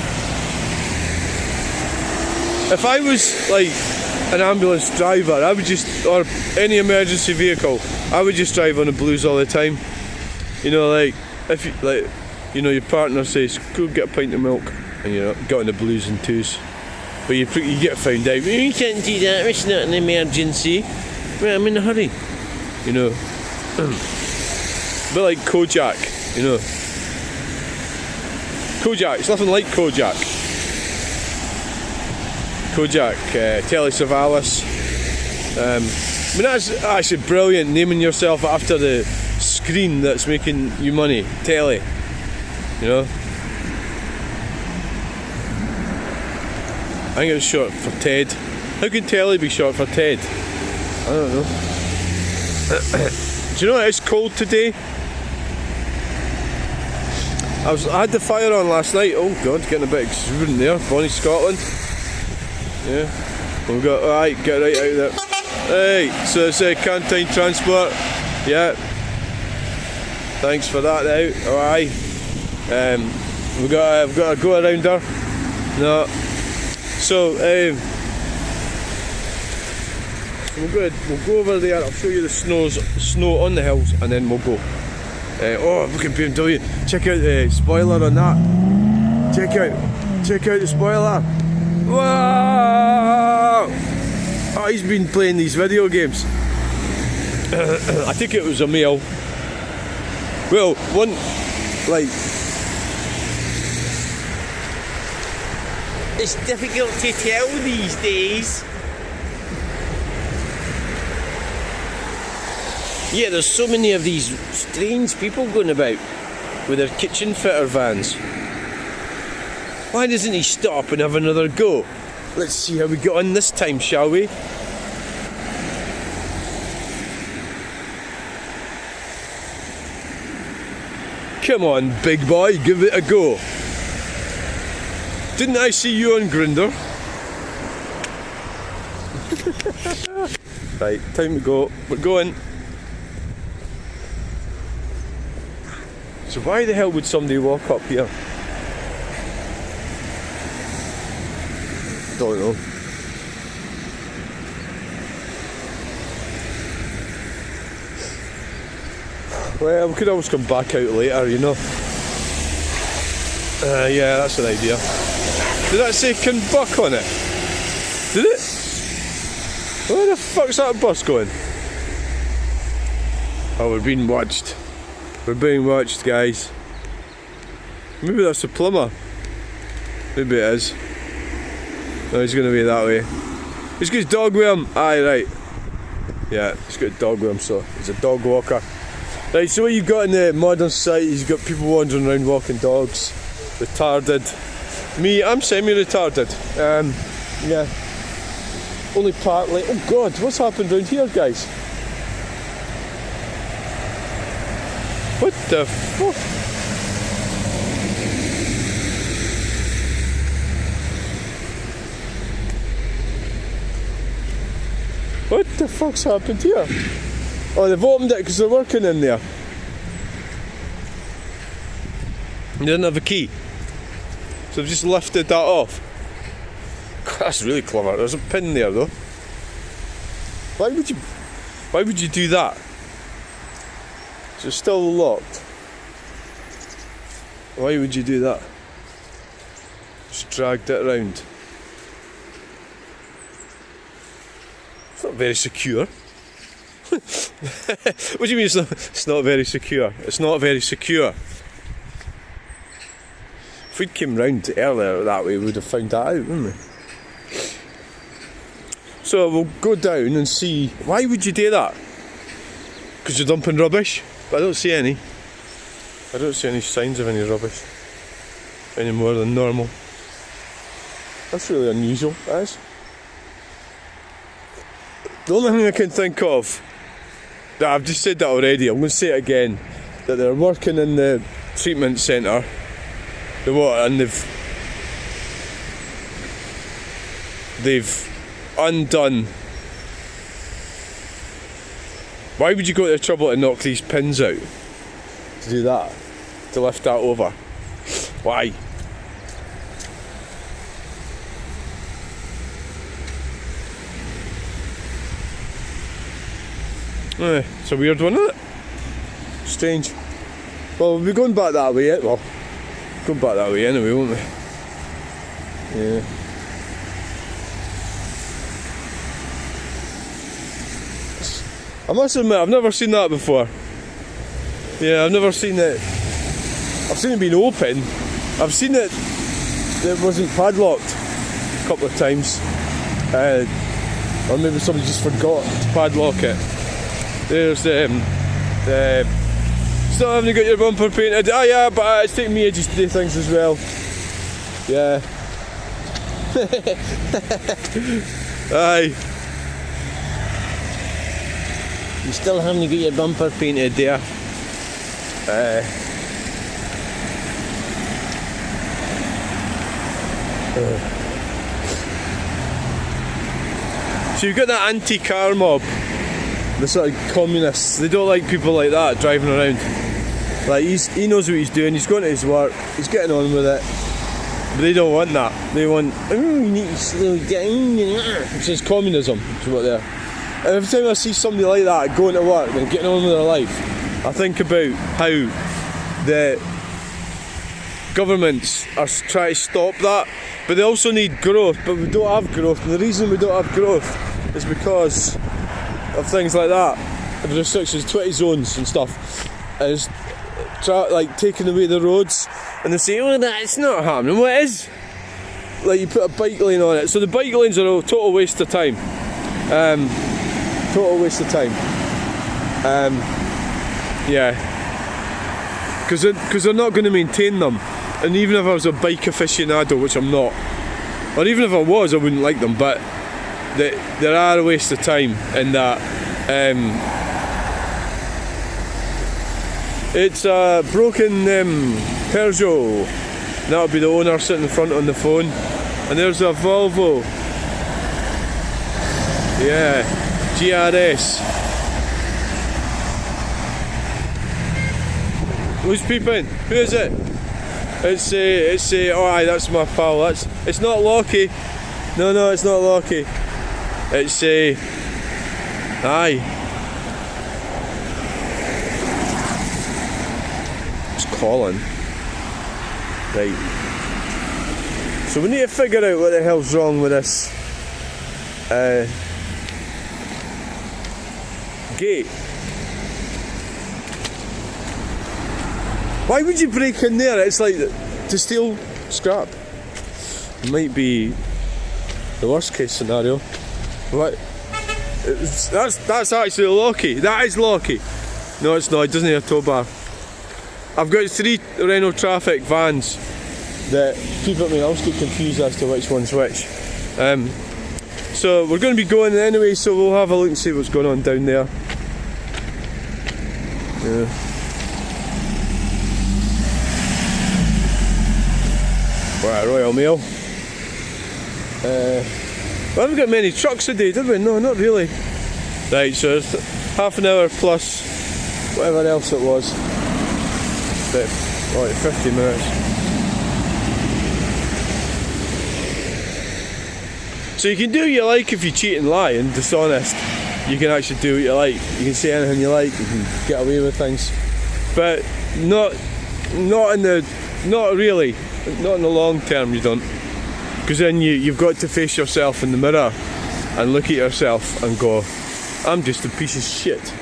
S2: if I was like an ambulance driver, I would just, or any emergency vehicle, I would just drive on the blues all the time. You know, like if you, like, you know, your partner says go get a pint of milk, and you know, got on the blues and twos, but you get found out. You can't do that. It's not an emergency. Well, I'm in a hurry. You know. A bit like Kojak, you know. Kojak, it's nothing like Kojak. Kojak, Telly Savalas. I mean, that's actually brilliant, naming yourself after the screen that's making you money. Telly, you know. I think it's short for Ted. How can Telly be short for Ted? I don't know. Do you know it's cold today? I had the fire on last night. Oh god, getting a bit exuberant there. Bonnie, Scotland. Yeah. We've got, alright, get right out there. Hey, so it's Canteen Transport. Yeah. Thanks for that out. Alright. We've got to go around her. No. So, we'll go over there. I'll show you the snow on the hills, and then we'll go. Oh, look at BMW. Check out the spoiler on that. Check out the spoiler. Wow! Oh, he's been playing these video games. I think it was a male. Well, one, like, it's difficult to tell these days. Yeah, there's so many of these strange people going about with their kitchen fitter vans. Why doesn't he stop and have another go? Let's see how we get on this time, shall we? Come on, big boy, give it a go. Didn't I see you on Grindr? Right, time to go. We're going. So why the hell would somebody walk up here? Don't know. Well, we could always come back out later, you know. Yeah, that's an idea. Did that say Kinbuck on it? Did it? Where the fuck's that bus going? Oh, we're being watched. We're being watched, guys. Maybe that's the plumber. Maybe it is. No, he's going to be that way. He's got his dog with him. Aye, right. Yeah, he's got a dog with him, so he's a dog walker. Right, so what you've got in the modern society is you've got people wandering around walking dogs, retarded. Me, I'm semi-retarded. Yeah. Only partly. Oh God, what's happened round here, guys? What the fuck? What the fuck's happened here? Oh, they've opened it because they're working in there. They didn't have a key, so they've just lifted that off. That's really clever. There's a pin there though. Why would you do that? So it's still locked. Why would you do that? Just dragged it around. It's not very secure. What do you mean it's not very secure? It's not very secure. If we'd came round earlier that way, we would have found that out, wouldn't we? So we'll go down and see. Why would you do that? Because you're dumping rubbish? But I don't see any. I don't see any signs of any rubbish. Any more than normal. That's really unusual, that is. The only thing I can think of, I've just said that already, I'm going to say it again, that they're working in the treatment centre, and they've undone. Why would you go to the trouble to knock these pins out? To do that? To lift that over? Why? It's a weird one, isn't it? Strange. Well, we'll be going back that way, well, going back that way anyway, won't we? Yeah. I must admit, I've never seen that before. Yeah, I've never seen it. I've seen it being open. I've seen it wasn't padlocked a couple of times. Or maybe somebody just forgot to padlock it. There's still haven't got your bumper painted. Ah yeah, but it's taking me ages to do things as well. Yeah. Aye. You still haven't got your bumper painted there. So you've got that anti-car mob, the sort of communists. They don't like people like that driving around. Like he knows what he's doing. He's going to his work. He's getting on with it. But they don't want that. They want, you need to slow down. Which is communism. Which is what they are. And every time I see somebody like that going to work and getting on with their life, I think about how the governments are trying to stop that, but they also need growth, but we don't have growth, and the reason we don't have growth is because of things like that, the restrictions, 20 zones and stuff, is like taking away the roads, and they say, oh, that's not happening. What is? Like you put a bike lane on it, so the bike lanes are a total waste of time. Total waste of time. Yeah, because they're not going to maintain them. And even if I was a bike aficionado, which I'm not, or even if I was, I wouldn't like them. But they are a waste of time in that It's a broken Peugeot. That'll be the owner sitting in front on the phone. And there's a Volvo. Yeah, GRS. Who's peeping? Who is it? It's oh aye, that's my pal. It's not Lockie. No, it's not Lockie. It's aye. It's Colin. Right. So we need to figure out what the hell's wrong with this gate. Why would you break in there? It's like to steal scrap. It might be the worst case scenario. What? That's actually Lockie. That is Lockie. No, it's not. It doesn't have a tow bar. I've got 3 Renault Traffic vans that keep at me. I always get confused as to which one's which. So we're going to be going anyway. So we'll have a look and see what's going on down there. Yeah. Right, Royal Mail. We haven't got many trucks today, did we? No, not really. Right, so it's half an hour plus whatever else it was. About 50 minutes. So you can do what you like if you cheat and lie and dishonest. You can actually do what you like. You can say anything you like. You can get away with things, but not really. Not in the long term, you don't. Because then you've got to face yourself in the mirror and look at yourself and go, I'm just a piece of shit,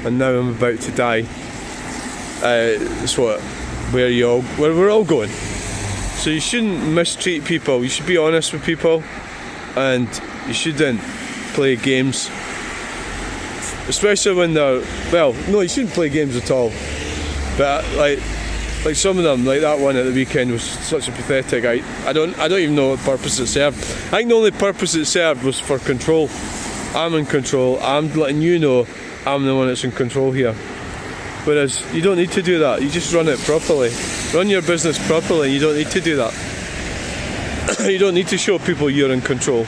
S2: and now I'm about to die. That's where we're all going. So you shouldn't mistreat people. You should be honest with people, and you shouldn't play games, especially when they're no, you shouldn't play games at all. But like some of them, like that one at the weekend was such a pathetic. I don't even know what purpose it served. I think the only purpose it served was for control. I'm in control. I'm letting you know I'm the one that's in control here. Whereas you don't need to do that. You just run it properly. Run your business properly. You don't need to do that. You don't need to show people you're in control.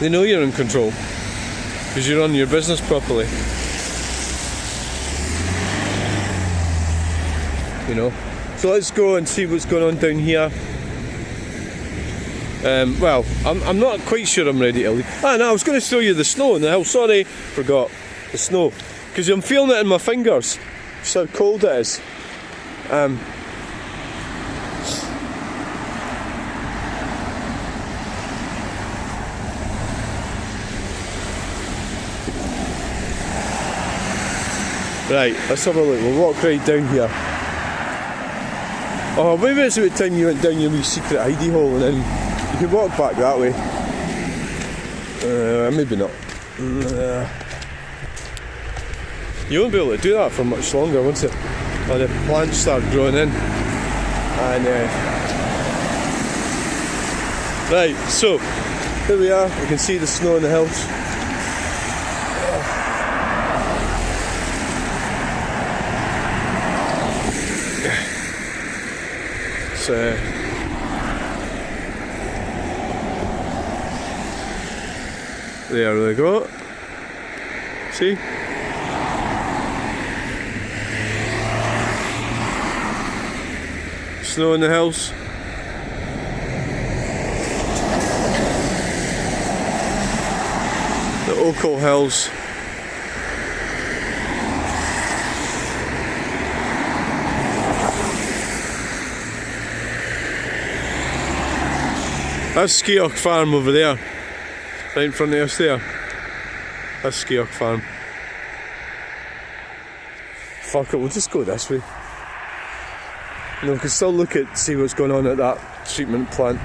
S2: They know you're in control because you run your business properly. You know. So let's go and see what's going on down here. Well, I'm not quite sure I'm ready to leave. No, I was going to show you the snow in the hill. Sorry, forgot the snow. Because I'm feeling it in my fingers. Just how cold it is. Right, let's have a look. We'll walk right down here. Oh, maybe it's about time you went down your wee secret hidey hole and then you can walk back that way. Maybe not. You won't be able to do that for much longer, won't it? When the plants start growing in. And right, so here we are. You can see the snow in the hills. So there we go. See? Snow in the hills. The Ochil Hills. That's Skeoch Farm over there, right in front of us there. That's Skeoch Farm. Fuck it, we'll just go this way. You know, we can still see what's going on at that treatment plant.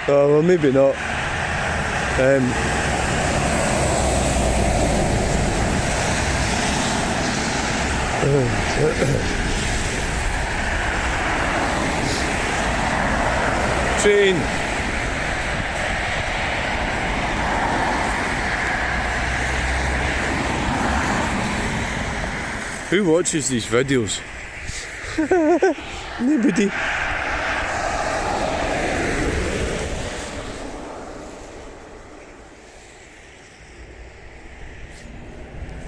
S2: Oh, well, maybe not. Train. Who watches these videos? Nobody.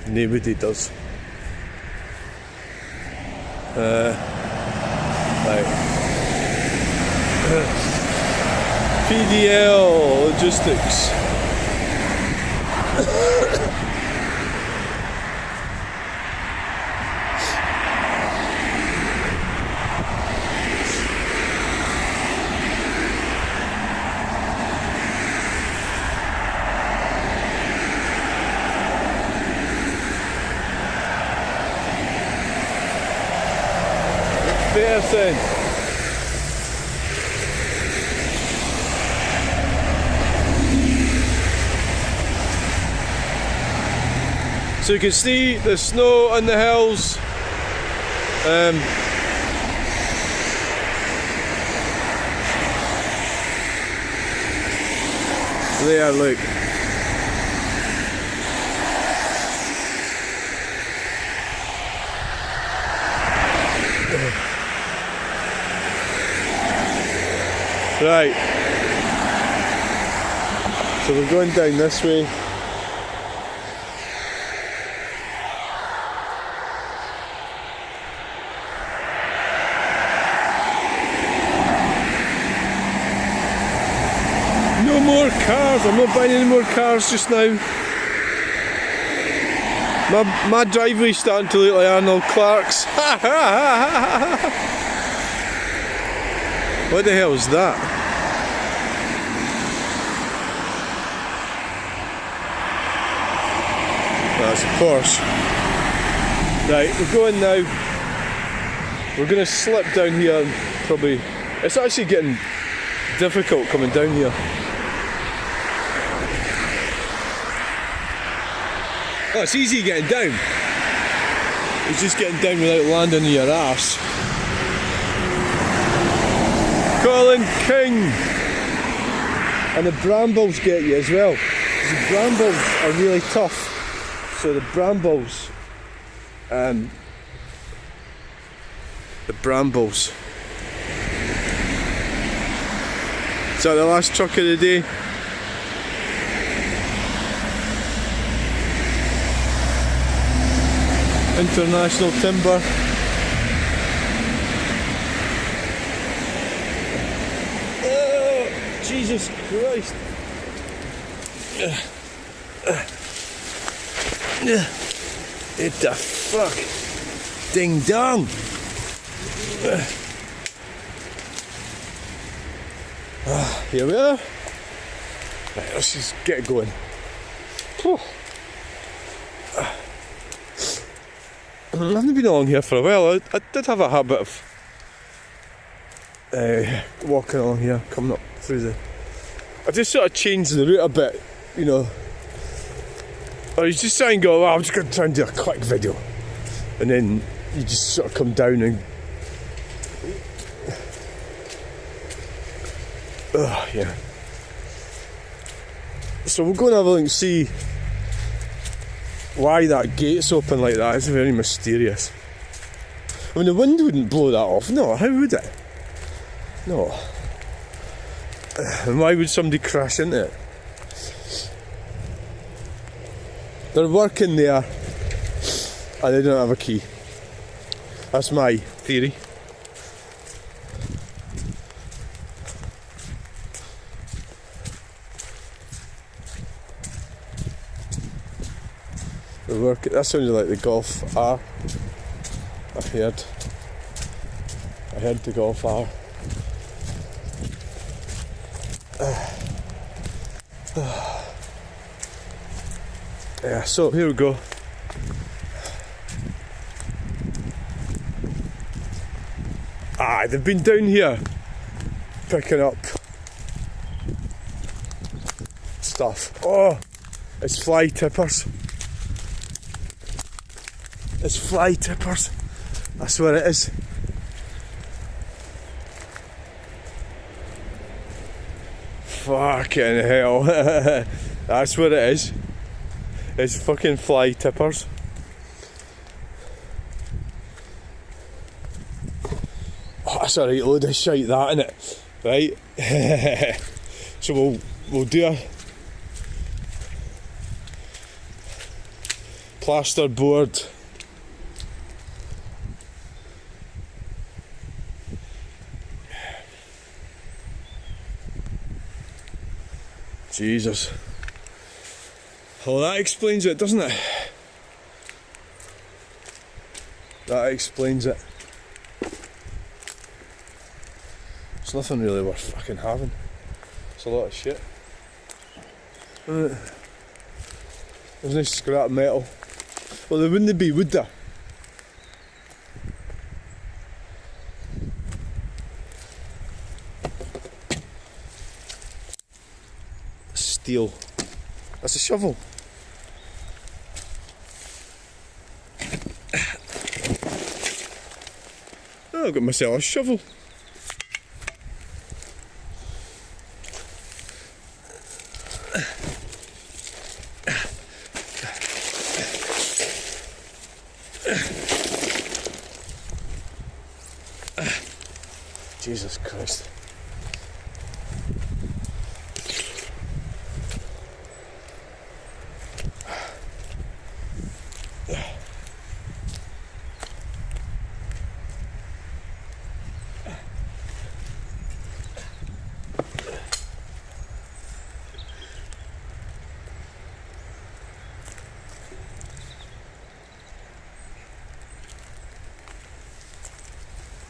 S2: Nobody does. Right. PDL Logistics. Person. So you can see the snow on the hills. There, look. Right, so we're going down this way. No more cars, I'm not buying any more cars just now. My driveway's starting to look like Arnold Clark's. What the hell is that? That's a Porsche. Right, we're going now. We're going to slip down here and probably... It's actually getting difficult coming down here. Oh, it's easy getting down. It's just getting down without landing on your arse. Colin King! And the brambles get you as well. The brambles are really tough. So the brambles, Is that the last truck of the day? International Timber. Oh, Jesus Christ. What the fuck? Ding dong. Here we are. Right, let's just get going. I haven't been along here for a while. I did have a habit of walking along here, coming up through the... I just sort of changed the route a bit, you know. Or you just try and go, I'm just going to try and do a quick video. And then you just sort of come down and... yeah. So we'll go and have a look and see why that gate's open like that. It's very mysterious. I mean, the wind wouldn't blow that off. No, how would it? No. And why would somebody crash into it? They're working there and they don't have a key. That's my theory. They're working. That sounded like the Golf R. I heard the Golf R. Yeah, so here we go. They've been down here picking up stuff. Oh, it's fly tippers. It's fly tippers. That's what it is. Fucking hell. That's what it is. It's fucking fly tippers.
S1: That's a right load of shite, that, innit? Right? So we'll do a plasterboard. Jesus. Well, that explains it, doesn't it? That explains it. It's nothing really worth fucking having. It's a lot of shit. There's no scrap metal. Well, there wouldn't be, would there? Steel. That's a shovel. Oh, I've got myself a shovel. Jesus Christ.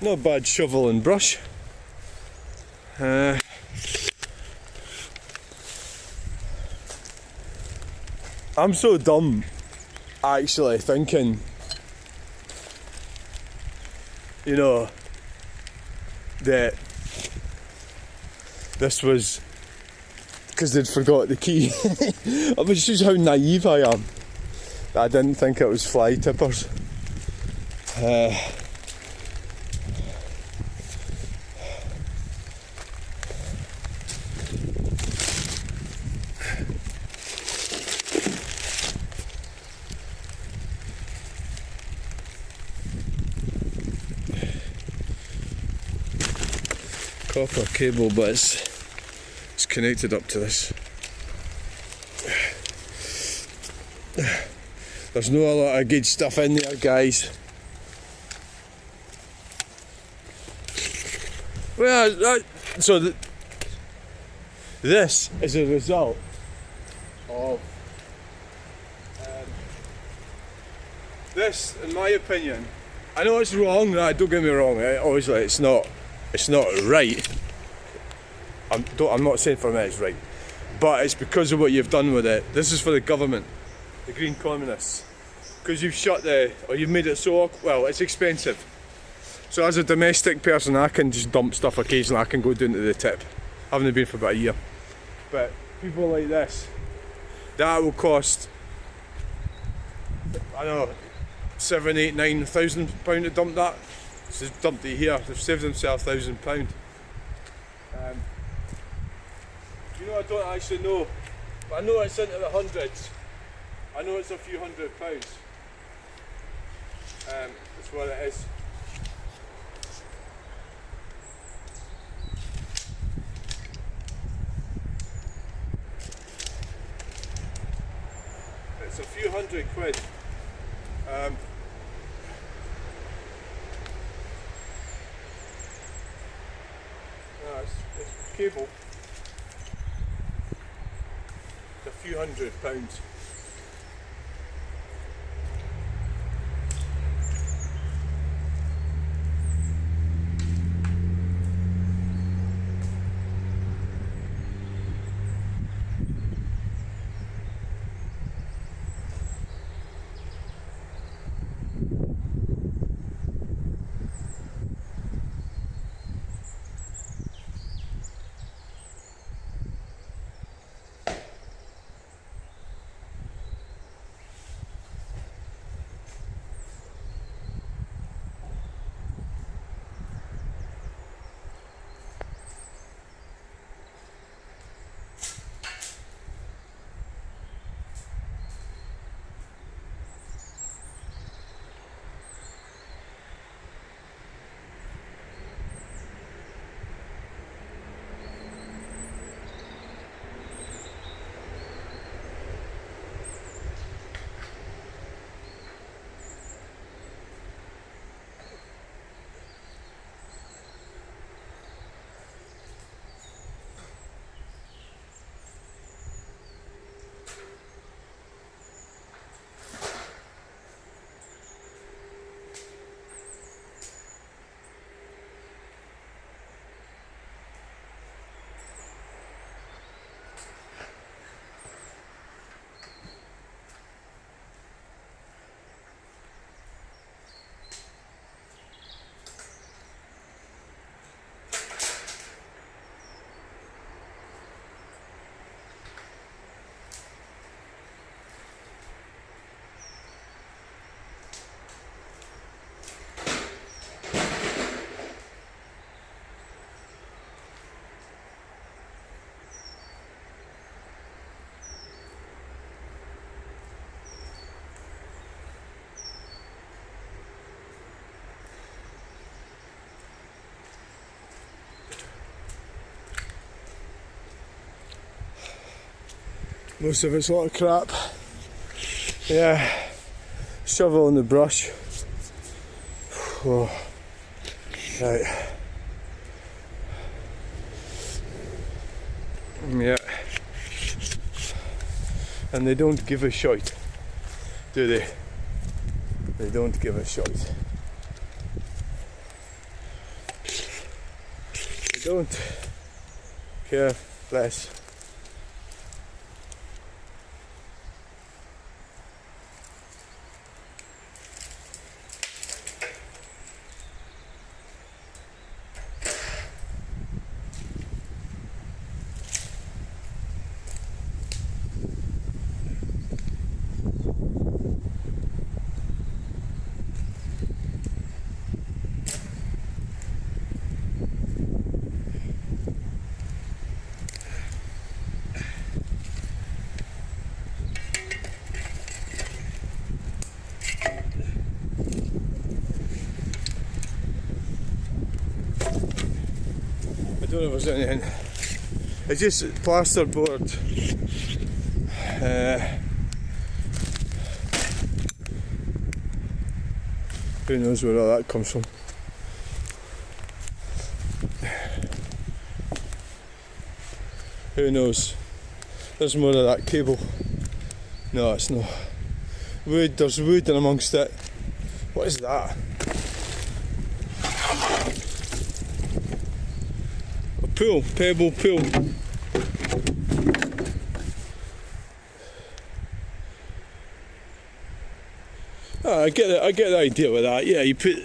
S1: Not a bad shovel and brush. I'm so dumb, actually, thinking, you know, that this was because they'd forgot the key. It was just how naive I am. I didn't think it was fly tippers. Copper cable, but it's connected up to this. There's not a lot of good stuff in there, guys. Well, this is a result of this, in my opinion. I know it's wrong. Don't get me wrong. Obviously, it's not right. I'm not saying for me it's right, but it's because of what you've done with it. This is for the government, the Green Communists, because you've you've made it so well. It's expensive. So as a domestic person, I can just dump stuff occasionally. I can go down to the tip. I haven't been for about a year. But people like this, that will cost, I don't know, £7,000, £8,000, £9,000 to dump that. So they've dumped it here. They've saved themselves £1,000. You know, I don't actually know, but I know it's into the hundreds. I know it's a few £100. That's what it is. It's a few £100. It's cable. It's a few £100. Most of it's a lot of crap. Yeah, shovel in the brush. Oh. Right. Yeah. And they don't give a shite, do they? They don't give a shite. They don't care less. I don't know if there's anything. It's just plasterboard. Who knows where all that comes from? Who knows? There's more of that cable. No, it's not. Wood, there's wood in amongst it. What is that? A pool, pebble pool. Oh, I get the idea with that. Yeah, you put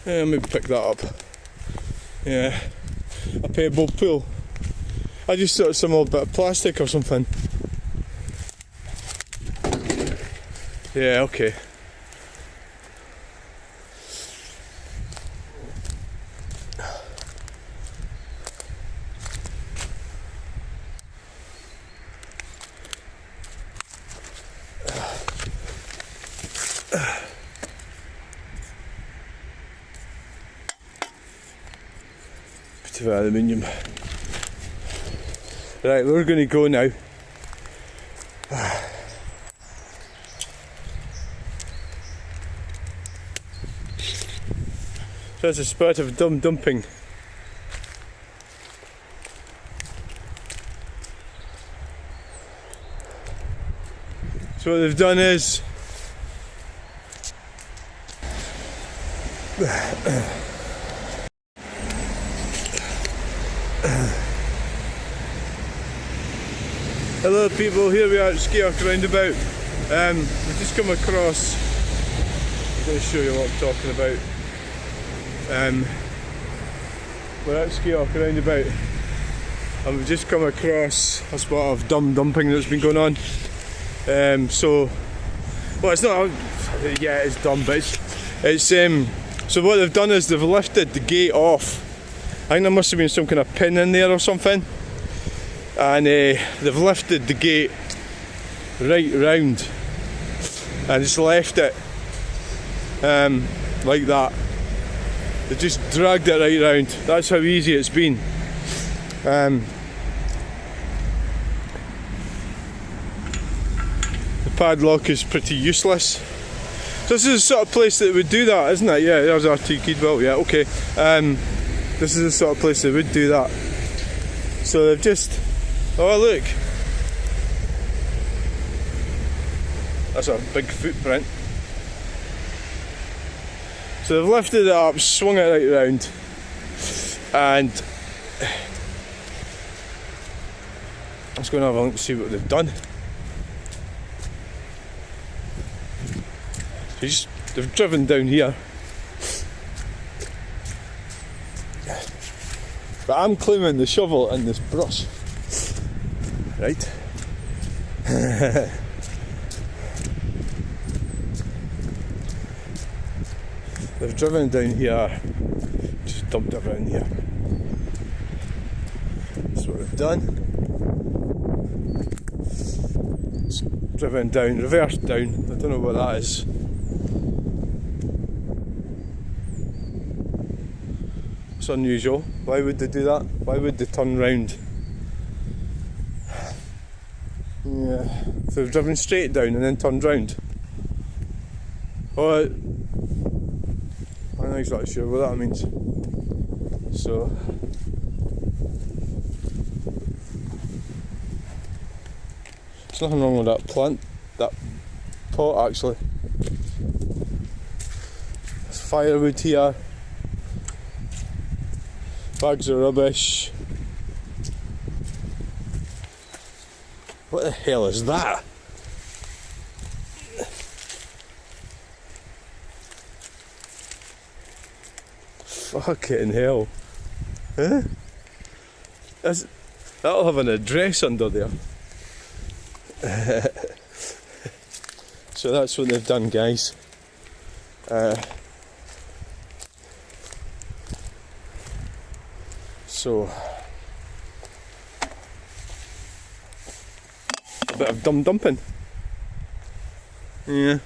S1: let me pick that up. Yeah, a pebble pool. I just thought some old bit of plastic or something. Yeah, okay. Bit of aluminium. Right, we're going to go now. So it's a spot of dumping. So what they've done is hello people, here we are at Skeoch Roundabout. We've just come across, I'm going to show you what I'm talking about. We're at Skeoch Roundabout and we've just come across a spot of dumping that's been going on. Well, it's not, yeah, it's dumb, but it's so what they've done is they've lifted the gate off. I think there must have been some kind of pin in there or something, and they've lifted the gate right round and just left it like that. They just dragged it right round. That's how easy it's been. The padlock is pretty useless. So this is the sort of place that would do that, isn't it? Yeah, there's RT Keedwell, yeah, okay. This is the sort of place that would do that. So they've just, oh look, that's a big footprint. So they've lifted it up, swung it right round, and let's go and have a look and see what they've done. They've driven down here, but I'm claiming the shovel and this brush, right? They've driven down here, just dumped it around here. That's what they've done. It's driven down, reversed down, I don't know what that is. It's unusual. Why would they do that? Why would they turn round Yeah, so they've driven straight down and then turned round. Oh, I'm not exactly sure what that means. So, there's nothing wrong with that plant, that pot actually. There's firewood here, bags of rubbish. What the hell is that? Fucking hell. Huh? That'll have an address under there. So that's what they've done, guys. So a bit of dumping. Yeah.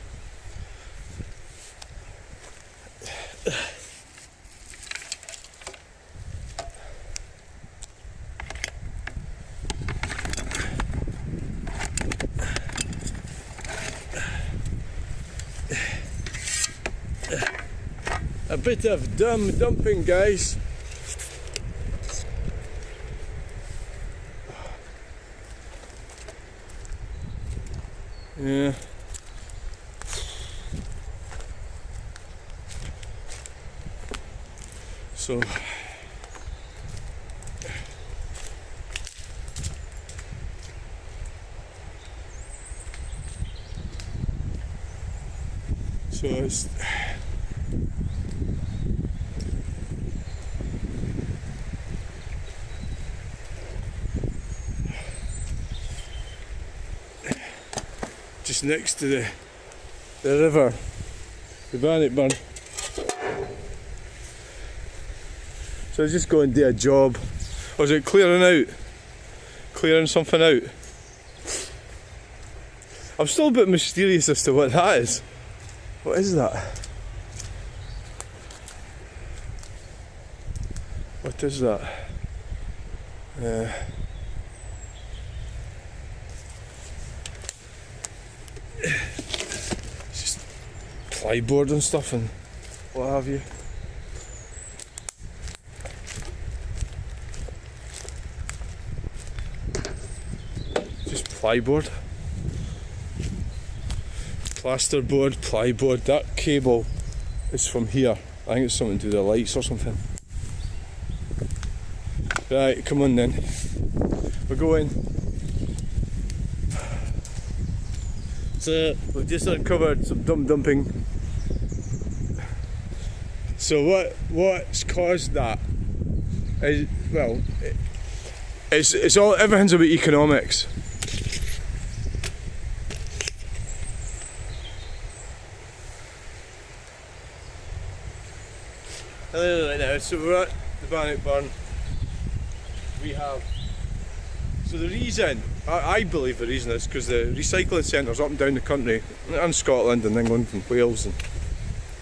S1: A bit of dumping, guys. Yeah. So it's just next to the river, the Bannockburn. So I was just going to do a job. Was it clearing something out? I'm still a bit mysterious as to what that is. What is that? What is that? It's just plyboard and stuff and what have you. Just plyboard. Plasterboard, plyboard. That cable is from here. I think it's something to do with the lights or something. Right, come on then. We're going. So we've just uncovered some dumping. So what's caused that is, well, it's all, everything's about economics. Right now, so we're at the Bannockburn. So the reason, I believe the reason is because the recycling centres up and down the country, and Scotland and England and Wales, and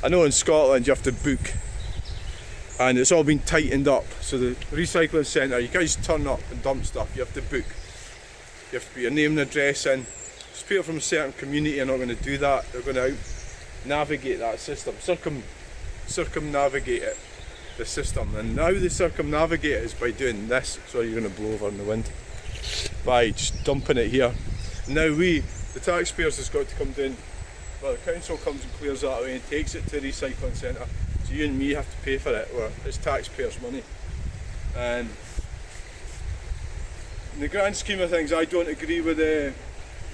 S1: I know in Scotland you have to book, and it's all been tightened up. So the recycling centre, you can't just turn up and dump stuff, you have to book. You have to put your name and address in. Just people from a certain community are not going to do that. They're going to navigate that system, circumnavigate it, the system, and how they circumnavigate it is by doing this. So you're going to blow over in the wind by just dumping it here. Now the taxpayers, has got to come down. Well, the council comes and clears that away and takes it to the recycling centre. So you and me have to pay for it. Well, it's taxpayers' money. And in the grand scheme of things, I don't agree with the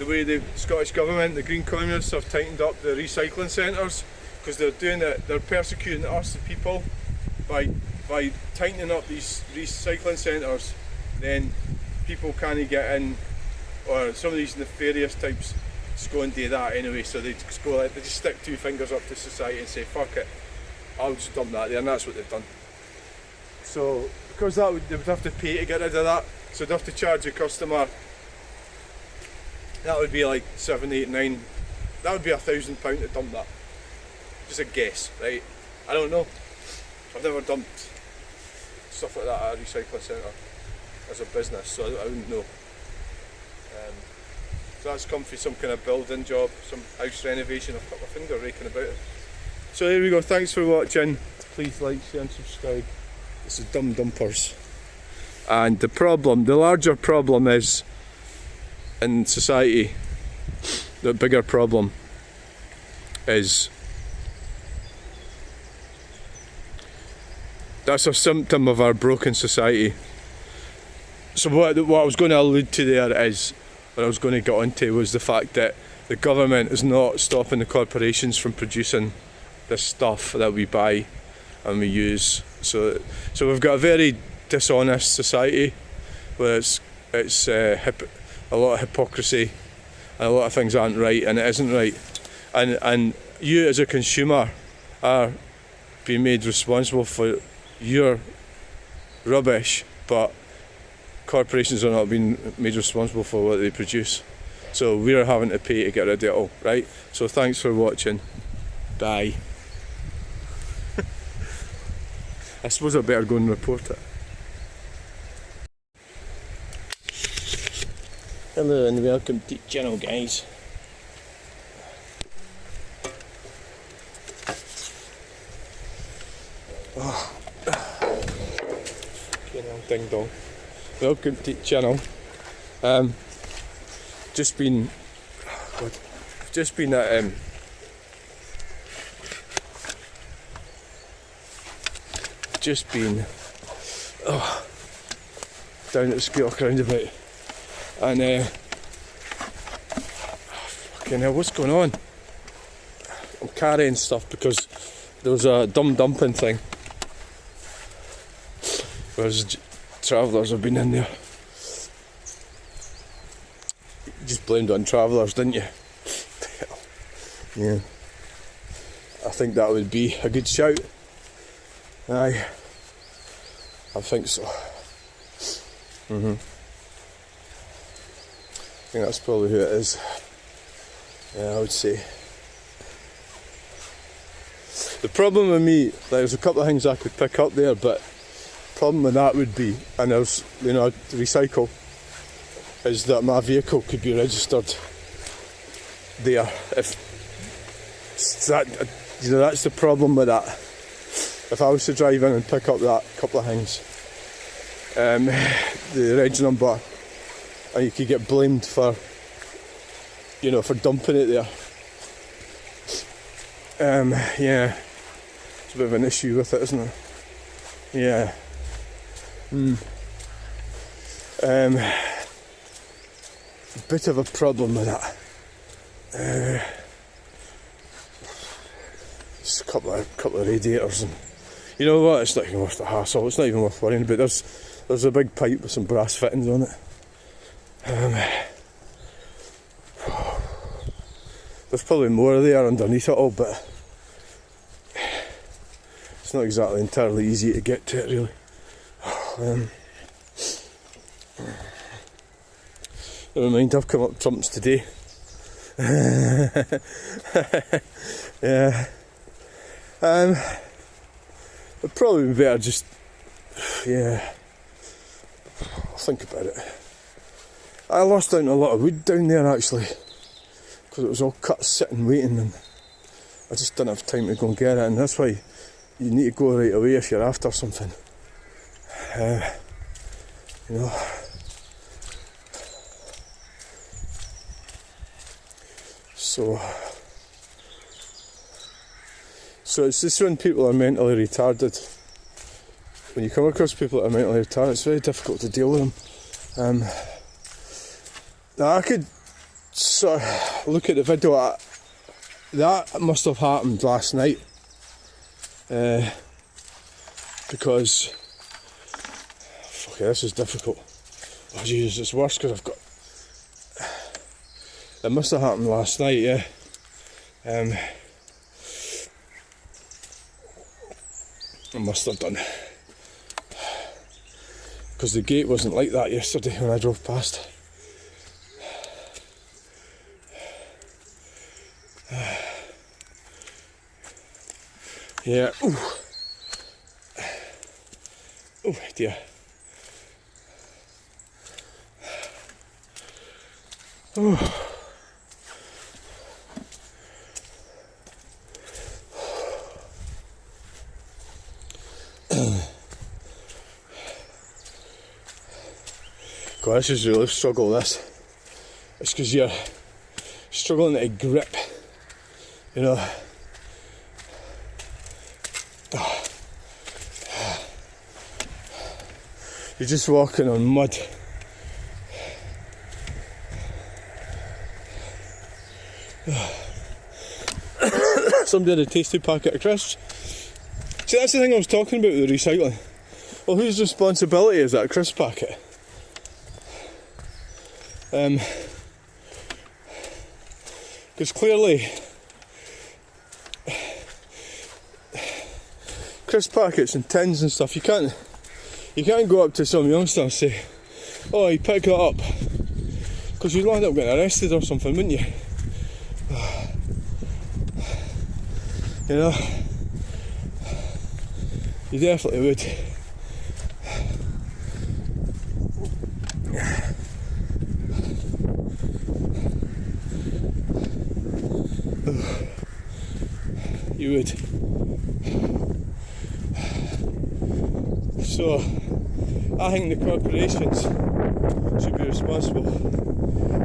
S1: way the Scottish Government, the Green Communists, have tightened up the recycling centres, because they're doing it. They're persecuting us, the people, by tightening up these recycling centres. Then people can't get in, or some of these nefarious types just go and do that anyway. So they just go, they just stick two fingers up to society and say, "Fuck it, I'll just dump that there," and that's what they've done. So because they would have to pay to get rid of that, so they'd have to charge the customer. That would be like 7, 8, 9. That would be £1,000 to dump that. Just a guess, right? I don't know. I've never dumped stuff like that at a recycling centre as a business, so I wouldn't know. So that's come from some kind of building job, some house renovation. I've got my finger raking about it. So here we go, thanks for watching. Please like, share and subscribe. This is Dumb Dumpers. And the larger problem is, in society, the bigger problem is, that's a symptom of our broken society. So what I was going to allude to there is, what I was going to get onto was the fact that the government is not stopping the corporations from producing this stuff that we buy and we use. So we've got a very dishonest society where it's a lot of hypocrisy and a lot of things aren't right and it isn't right. And you as a consumer are being made responsible for your rubbish, but corporations are not being made responsible for what they produce. So we're having to pay to get rid of it all, right? So thanks for watching. Bye. I suppose I better go and report it. Hello and welcome to the channel, guys. Okay, now ding dong. Welcome to the channel. Just been at down at the Skeoch Roundabout, and fucking hell, what's going on? I'm carrying stuff because there was a dumb dumping thing. Whereas travellers have been in there. You just blamed it on travellers, didn't you? Yeah. I think that would be a good shout. Aye. I think so. I think that's probably who it is. Yeah, I would say. The problem with me, there's a couple of things I could pick up there, but the problem with that would be, and there's, recycle, is that my vehicle could be registered there. If that, that's the problem with that. If I was to drive in and pick up that couple of things, the reg number, and you could get blamed for, for dumping it there. Yeah, it's a bit of an issue with it, isn't it? Yeah. Bit of a problem with that. Just a couple of radiators, and you know what? It's not even worth the hassle. It's not even worth worrying about. There's a big pipe with some brass fittings on it. There's probably more there underneath it all, but it's not exactly entirely easy to get to it, really. Never mind, I've come up trumps today. Yeah. It'd probably be better just, I'll think about it. I lost out on a lot of wood down there actually, because it was all cut sitting waiting, and I just didn't have time to go and get it, and that's why you need to go right away if you're after something. So it's just when people are mentally retarded. When you come across people that are mentally retarded, it's very difficult to deal with them. Now I could sort of look at the video. That must have happened last night, because this is difficult. Oh Jesus, it's worse because I've got. It must have happened last night, yeah. I must have done, because the gate wasn't like that yesterday when I drove past. Yeah. Ooh. Oh dear. Oh. God, this is really a struggle, this. It's because you're struggling to grip, you know. You're just walking on mud. Somebody had a tasty packet of crisps. See, that's the thing I was talking about with the recycling. Well, whose responsibility is that crisp packet? Because clearly crisp packets and tins and stuff, you can't go up to some youngster and say, oh, you pick it up, because you'd land up getting arrested or something, wouldn't you? You know, you definitely would. You would. So, I think the corporations should be responsible.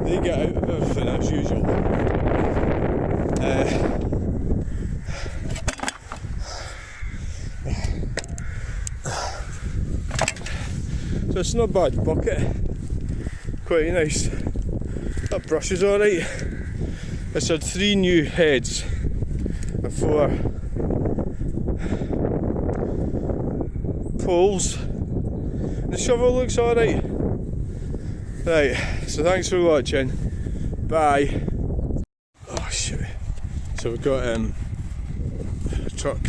S1: They get out of everything as usual. So it's not a bad bucket. Quite nice. That brush is alright. It's had 3 new heads and 4 poles. The shovel looks alright. Right, so thanks for watching. Bye. Oh shit. So we've got a truck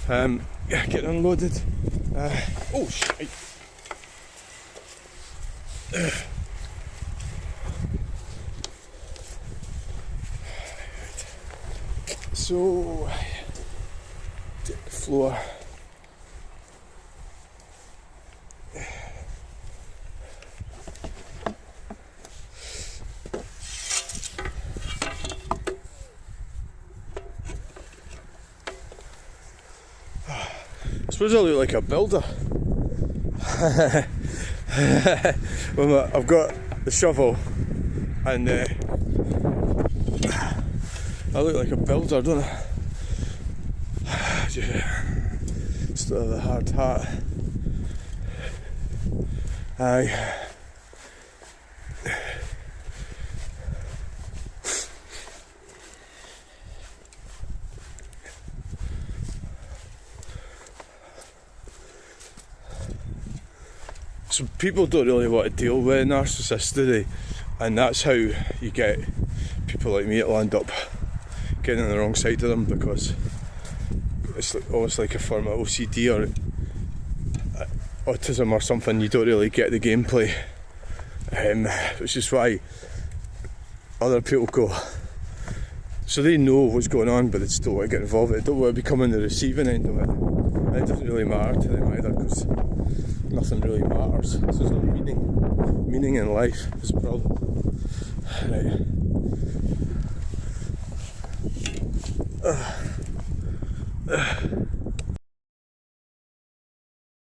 S1: getting unloaded. Oh shit. So, take the floor. I suppose I look like a builder. Well, I've got the shovel and I look like a builder, don't I? Still have a hard hat. Aye. So people don't really want to deal with narcissists, do they? And that's how you get people like me to land up getting on the wrong side of them, because it's almost like a form of OCD or autism or something. You don't really get the gameplay, which is why other people go. So they know what's going on, but they still want to get involved. They don't want to become on the receiving end of it. And it doesn't really matter to them either, because nothing really matters. There's no meaning in life is a problem. Right.